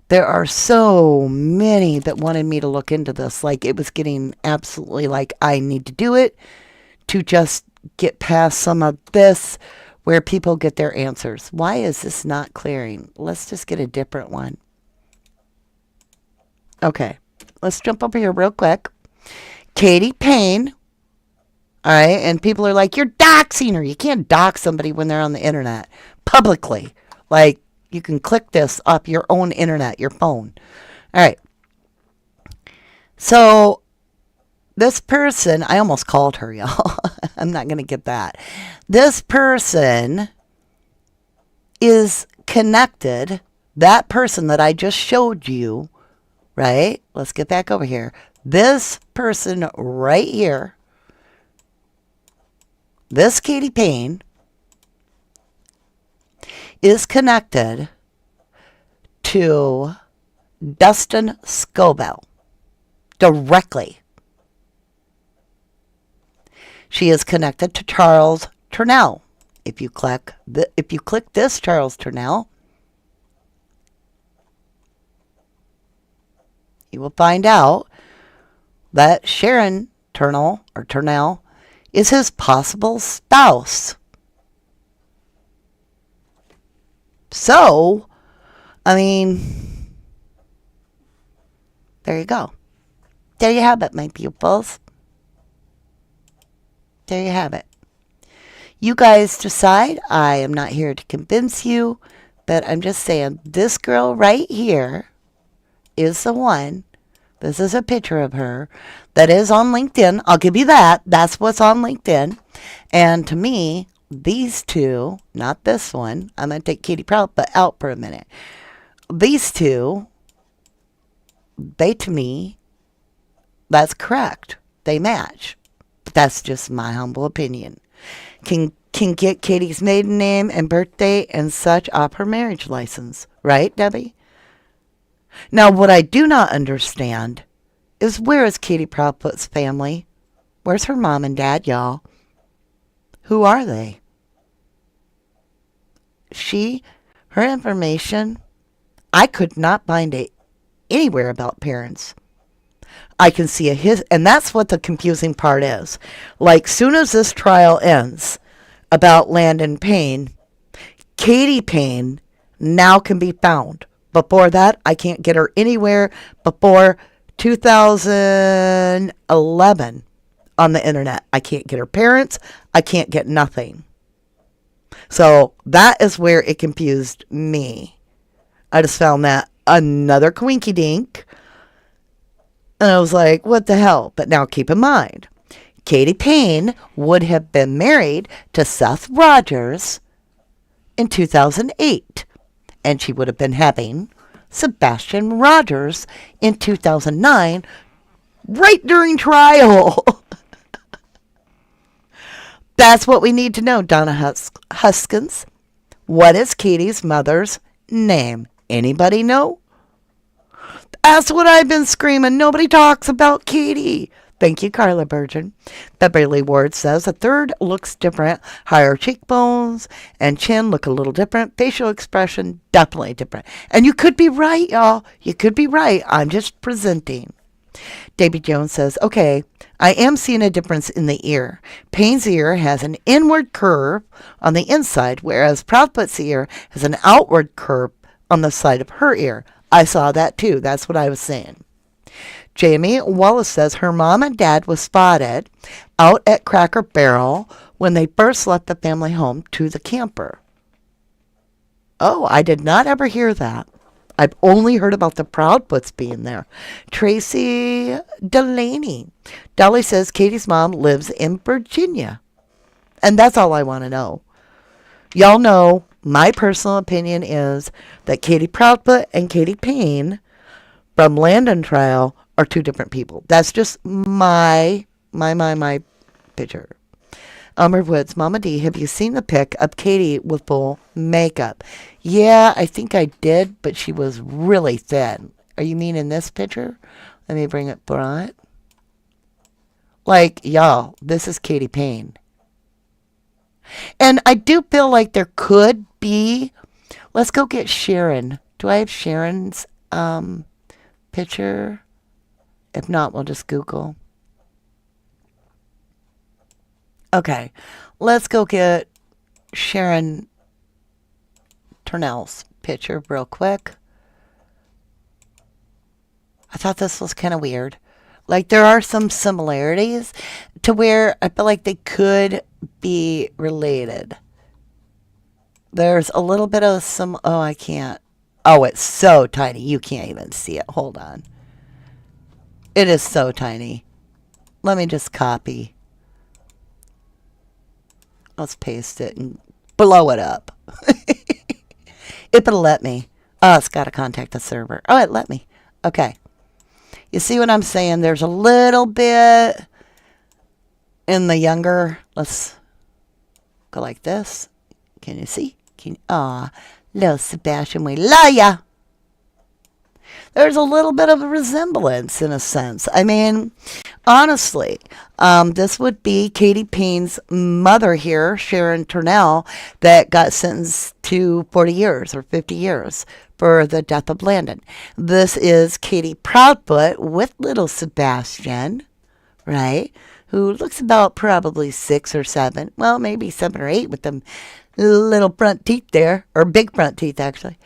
There are so many that wanted me to look into this. Like, it was getting absolutely like I need to do it to just get past some of this where people get their answers. Why is this not clearing? Let's just get a different one. Okay. Let's jump over here real quick. Katy Payne All right. And people are like, you're doxing her. You can't dox somebody when they're on the internet publicly. Like, you can click this off your own internet, your phone. All right. So this person, I almost called her, y'all. I'm not going to get that. This person is connected. That person that I just showed you, right? Let's get back over here. This person right here, this Katy Payne, is connected to Dustin Scobell directly. She is connected to Charles Turnell. If you click this Charles Turnell, you will find out that Sharon Turnell is his possible spouse. So, I mean, there you go. There you have it, my pupils. There you have it. You guys decide. I am not here to convince you, but I'm just saying this girl right here is the one. This is a picture of her that is on LinkedIn. I'll give you that. That's what's on LinkedIn. And to me, these two, not this one, I'm going to take Katy Proudfoot out for a minute. These two, they to me, that's correct. They match. But that's just my humble opinion. Can get Katy's maiden name and birthday and such off her marriage license. Right, Debbie? Now, what I do not understand is where is Katy Proudfoot's family? Where's her mom and dad, y'all? Who are they? Her information, I could not find it anywhere about parents. I can see and that's what the confusing part is. Like, soon as this trial ends about Landon Payne, Katy Payne now can be found. Before that, I can't get her anywhere before 2011 on the internet. I can't get her parents. I can't get nothing. So that is where it confused me. I just found that another coinky dink. And I was like, what the hell? But now keep in mind, Katy Payne would have been married to Seth Rogers in 2008. And she would have been having Sebastian Rogers in 2009, right during trial. That's what we need to know, Donna Huskins. What is Katy's mother's name? Anybody know? That's what I've been screaming. Nobody talks about Katy. Thank you, Carla Burgeon. Beverly Ward says a third looks different. Higher cheekbones and chin look a little different. Facial expression, definitely different. And you could be right, y'all. You could be right. I'm just presenting. Davy Jones says, okay, I am seeing a difference in the ear. Payne's ear has an inward curve on the inside, whereas Proudfoot's ear has an outward curve on the side of her ear. I saw that too. That's what I was saying. Jamie Wallace says her mom and dad was spotted out at Cracker Barrel when they first left the family home to the camper. Oh, I did not ever hear that. I've only heard about the Proudfoots being there. Tracy Delaney. Dolly says Katy's mom lives in Virginia. And that's all I want to know. Y'all know my personal opinion is that Katy Proudfoot and Katy Payne from Landon trial are two different people. That's just my picture. Elmer Woods, Mama D, have you seen the pic of Katy with full makeup? Yeah, I think I did, but she was really thin. Are you mean in this picture? Let me bring it front. Like, y'all, this is Katy Payne. And I do feel like there could be, let's go get Sharon. Do I have Sharon's picture? If not, we'll just Google. Okay, let's go get Sharon Turnell's picture real quick. I thought this was kind of weird. Like there are some similarities to where I feel like they could be related. There's a little bit of some. Oh, I can't. Oh, it's so tiny. You can't even see it. Hold on. It is so tiny. Let me just copy. Let's paste it and blow it up. It'll let me. Oh, it's got to contact the server. Oh, it let me. Okay. You see what I'm saying? There's a little bit in the younger. Let's go like this. Can you see? Aw, little Sebastian, we love ya. There's a little bit of a resemblance in a sense. I mean, honestly, this would be Katy Payne's mother here, Sharon Turnell, that got sentenced to 40 years or 50 years for the death of Landon. This is Katy Proudfoot with little Sebastian, right? Who looks about probably 6 or 7. Well, maybe 7 or 8 with them little front teeth there, or big front teeth actually.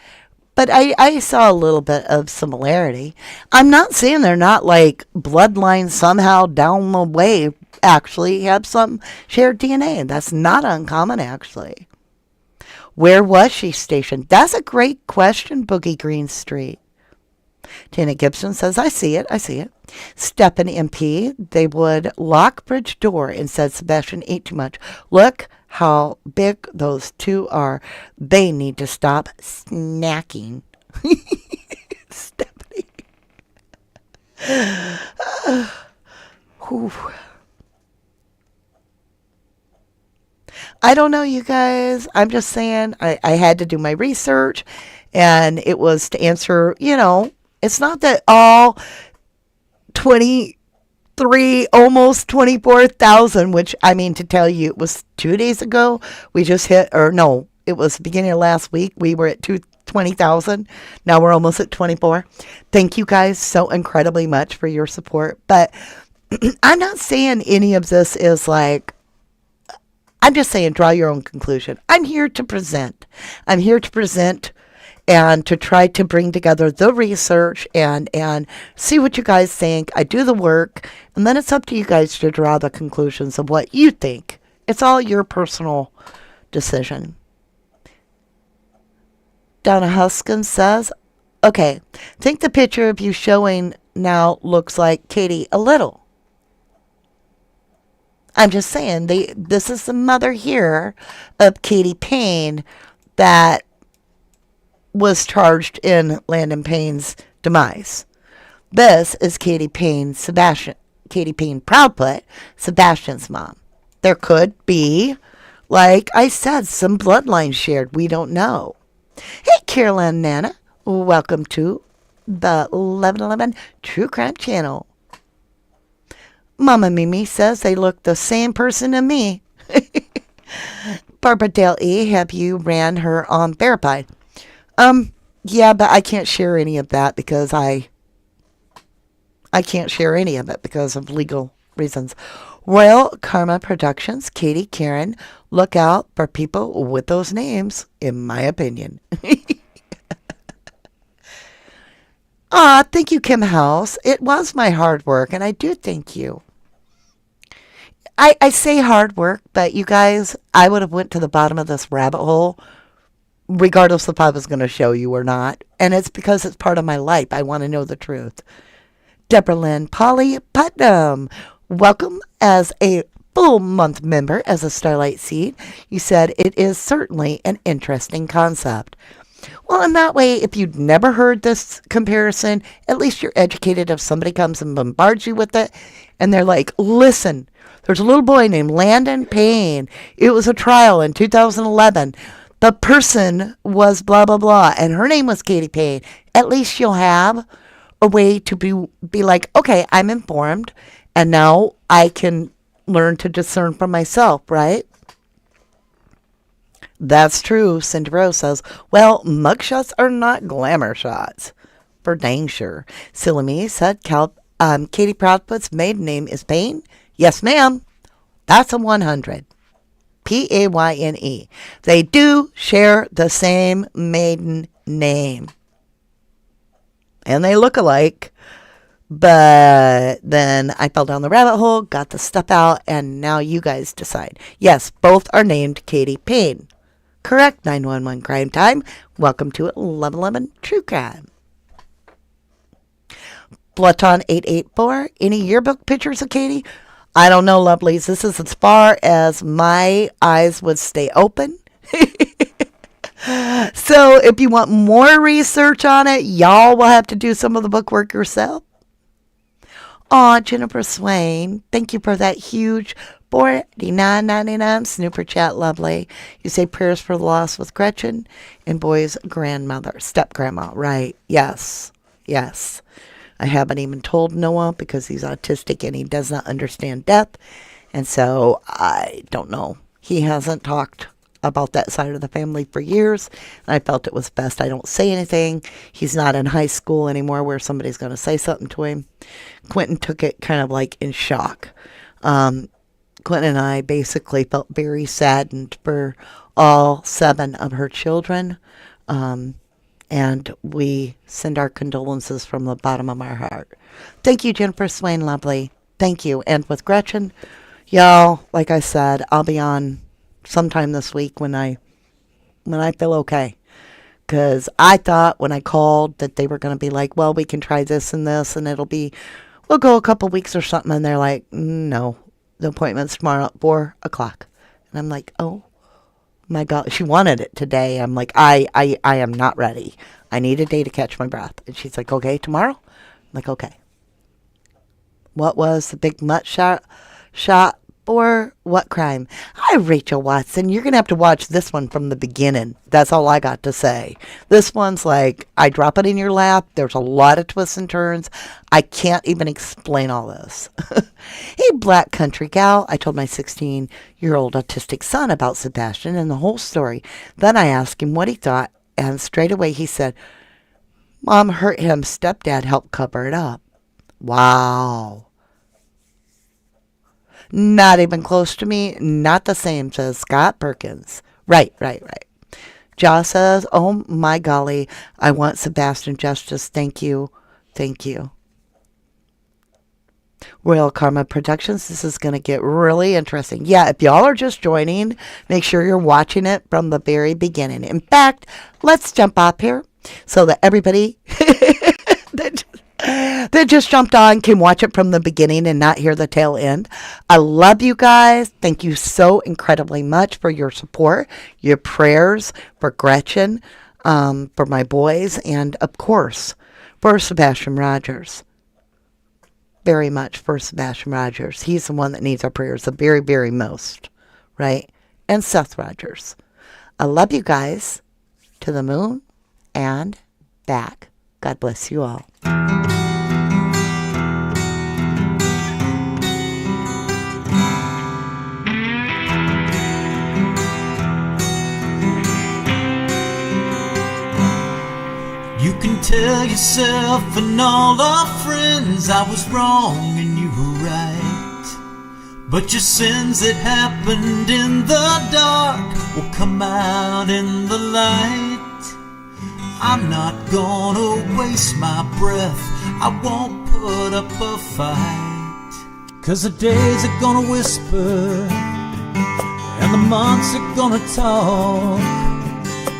But I saw a little bit of similarity. I'm not saying they're not like bloodlines somehow down the way actually have some shared DNA. That's not uncommon actually. Where was she stationed? That's a great question, Boogie Green Street. Tina Gibson says, I see it. Stephanie MP, they would lock bridge door and said Sebastian ate too much. Look how big those two are. They need to stop snacking. Stephanie. I don't know, you guys. I'm just saying I had to do my research, and it was to answer, it's not that all 23, almost 24,000, which I mean to tell you, it was 2 days ago. We just hit, or no, it was the beginning of last week. We were at 20,000. Now we're almost at 24. Thank you guys so incredibly much for your support. But I'm not saying any of this is like, I'm just saying draw your own conclusion. I'm here to present. And to try to bring together the research and see what you guys think. I do the work, and then it's up to you guys to draw the conclusions of what you think. It's all your personal decision. Donna Huskin says, okay, think the picture of you showing now looks like Katy a little. I'm just saying, this is the mother here of Katy Payne that was charged in Landon Payne's demise. This is Katy Payne Proudfoot, Sebastian's mom. There could be, like I said, some bloodline shared. We don't know. Hey, Caroline Nana, welcome to the 1111 True Crime Channel. Mama Mimi says they look the same person to me. Barbara Dale E, have you ran her on Verified? Yeah, but I can't share any of that because I can't share any of it because of legal reasons. Royal Karma Productions, Katie, Karen, look out for people with those names, in my opinion. Thank you, Kim House. It was my hard work, and I do thank you. I say hard work, but you guys, I would have went to the bottom of this rabbit hole regardless if I was going to show you or not. And it's because it's part of my life. I want to know the truth. Deborah Lynn Polly Putnam, welcome as a full month member as a Starlight Seed. You said it is certainly an interesting concept. Well, in that way, if you'd never heard this comparison, at least you're educated if somebody comes and bombards you with it. And they're like, listen, there's a little boy named Landon Payne. It was a trial in 2011. The person was blah, blah, blah, and her name was Katy Payne. At least you'll have a way to be like, okay, I'm informed, and now I can learn to discern for myself, right? That's true, Cindy Rose says. Well, mugshots are not glamour shots. For dang sure. Silly Me said, Katy Proudfoot's maiden name is Payne? Yes, ma'am. That's a 100. Payne. They do share the same maiden name. And they look alike. But then I fell down the rabbit hole, got the stuff out, and now you guys decide. Yes, both are named Katy Payne. Correct, 911 Crime Time. Welcome to 1111 True Crime. Bluton 884. Any yearbook pictures of Katy? I don't know, lovelies. This is as far as my eyes would stay open. So if you want more research on it, y'all will have to do some of the bookwork yourself. Aw, Jennifer Swain, thank you for that huge $49.99 snooper chat, lovely. You say prayers for the loss with Gretchen and boy's grandmother, step-grandma, right? Yes, yes. I haven't even told Noah because he's autistic and he does not understand death. And so I don't know. He hasn't talked about that side of the family for years. And I felt it was best I don't say anything. He's not in high school anymore where somebody's going to say something to him. Quentin took it kind of like in shock. Quentin and I basically felt very saddened for all 7 of her children. And we send our condolences from the bottom of our heart. Thank you, Jennifer Swain, lovely. Thank you. And with Gretchen, y'all, like I said, I'll be on sometime this week when I feel okay. Because I thought when I called that they were going to be like, well, we can try this and this, and we'll go a couple weeks or something. And they're like, no, the appointment's tomorrow at 4 o'clock. And I'm like, oh. My God, she wanted it today. I'm like, I am not ready. I need a day to catch my breath. And she's like, okay, tomorrow? I'm like, okay. What was the big mutt shot for? What crime? Hi, Rachel Watson. You're going to have to watch this one from the beginning. That's all I got to say. This one's like, I drop it in your lap. There's a lot of twists and turns. I can't even explain all this. Hey, Black Country Gal. I told my 16-year-old autistic son about Sebastian and the whole story. Then I asked him what he thought, and straight away he said, Mom hurt him. Stepdad helped cover it up. Wow. Not even close to me. Not the same, says Scott Perkins. Right. Josh says, oh my golly, I want Sebastian justice. Thank you. Royal Karma Productions, this is going to get really interesting. Yeah, if y'all are just joining, make sure you're watching it from the very beginning. In fact, let's jump up here so that everybody that just jumped on can watch it from the beginning and not hear the tail end. I love you guys. Thank you so incredibly much for your support, your prayers for Gretchen, for my boys, and of course, for Sebastian Rogers. Very much for Sebastian Rogers. He's the one that needs our prayers the very, very most, right? And Seth Rogers. I love you guys to the moon and back. God bless you all. You can tell yourself and all our friends I was wrong and you were right. But your sins that happened in the dark will come out in the light. I'm not gonna waste my breath, I won't put up a fight. 'Cause the days are gonna whisper and the months are gonna talk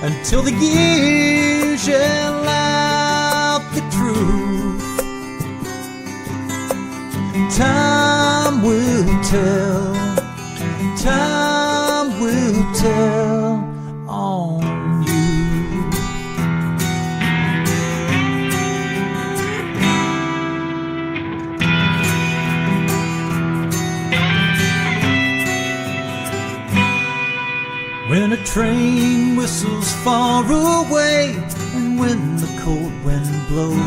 until the years yell out the truth. Time will tell, time will tell on you. When a train whistles far away, and when the cold wind blows,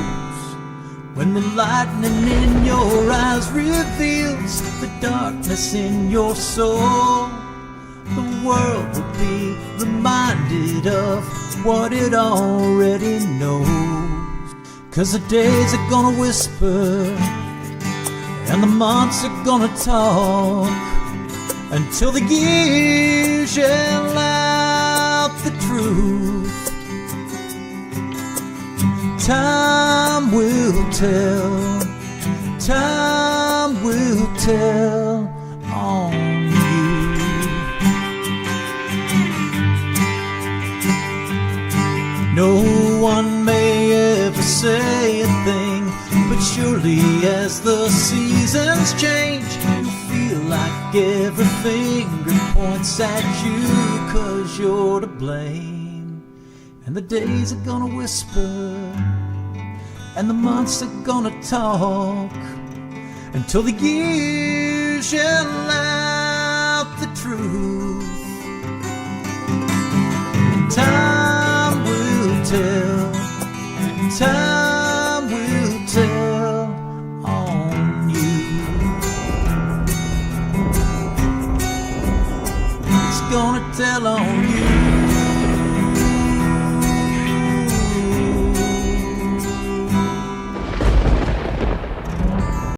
when the lightning in your eyes reveals the darkness in your soul, the world will be reminded of what it already knows. 'Cause the days are gonna whisper and the months are gonna talk until the years yell out the truth. Time will tell, time will tell on you. No one may ever say a thing, but surely as the seasons change, you feel like every finger points at you, 'cause you're to blame. And the days are gonna whisper, and the months are gonna talk, until the years yell out the truth. Time will tell, time will tell on you. It's gonna tell on you.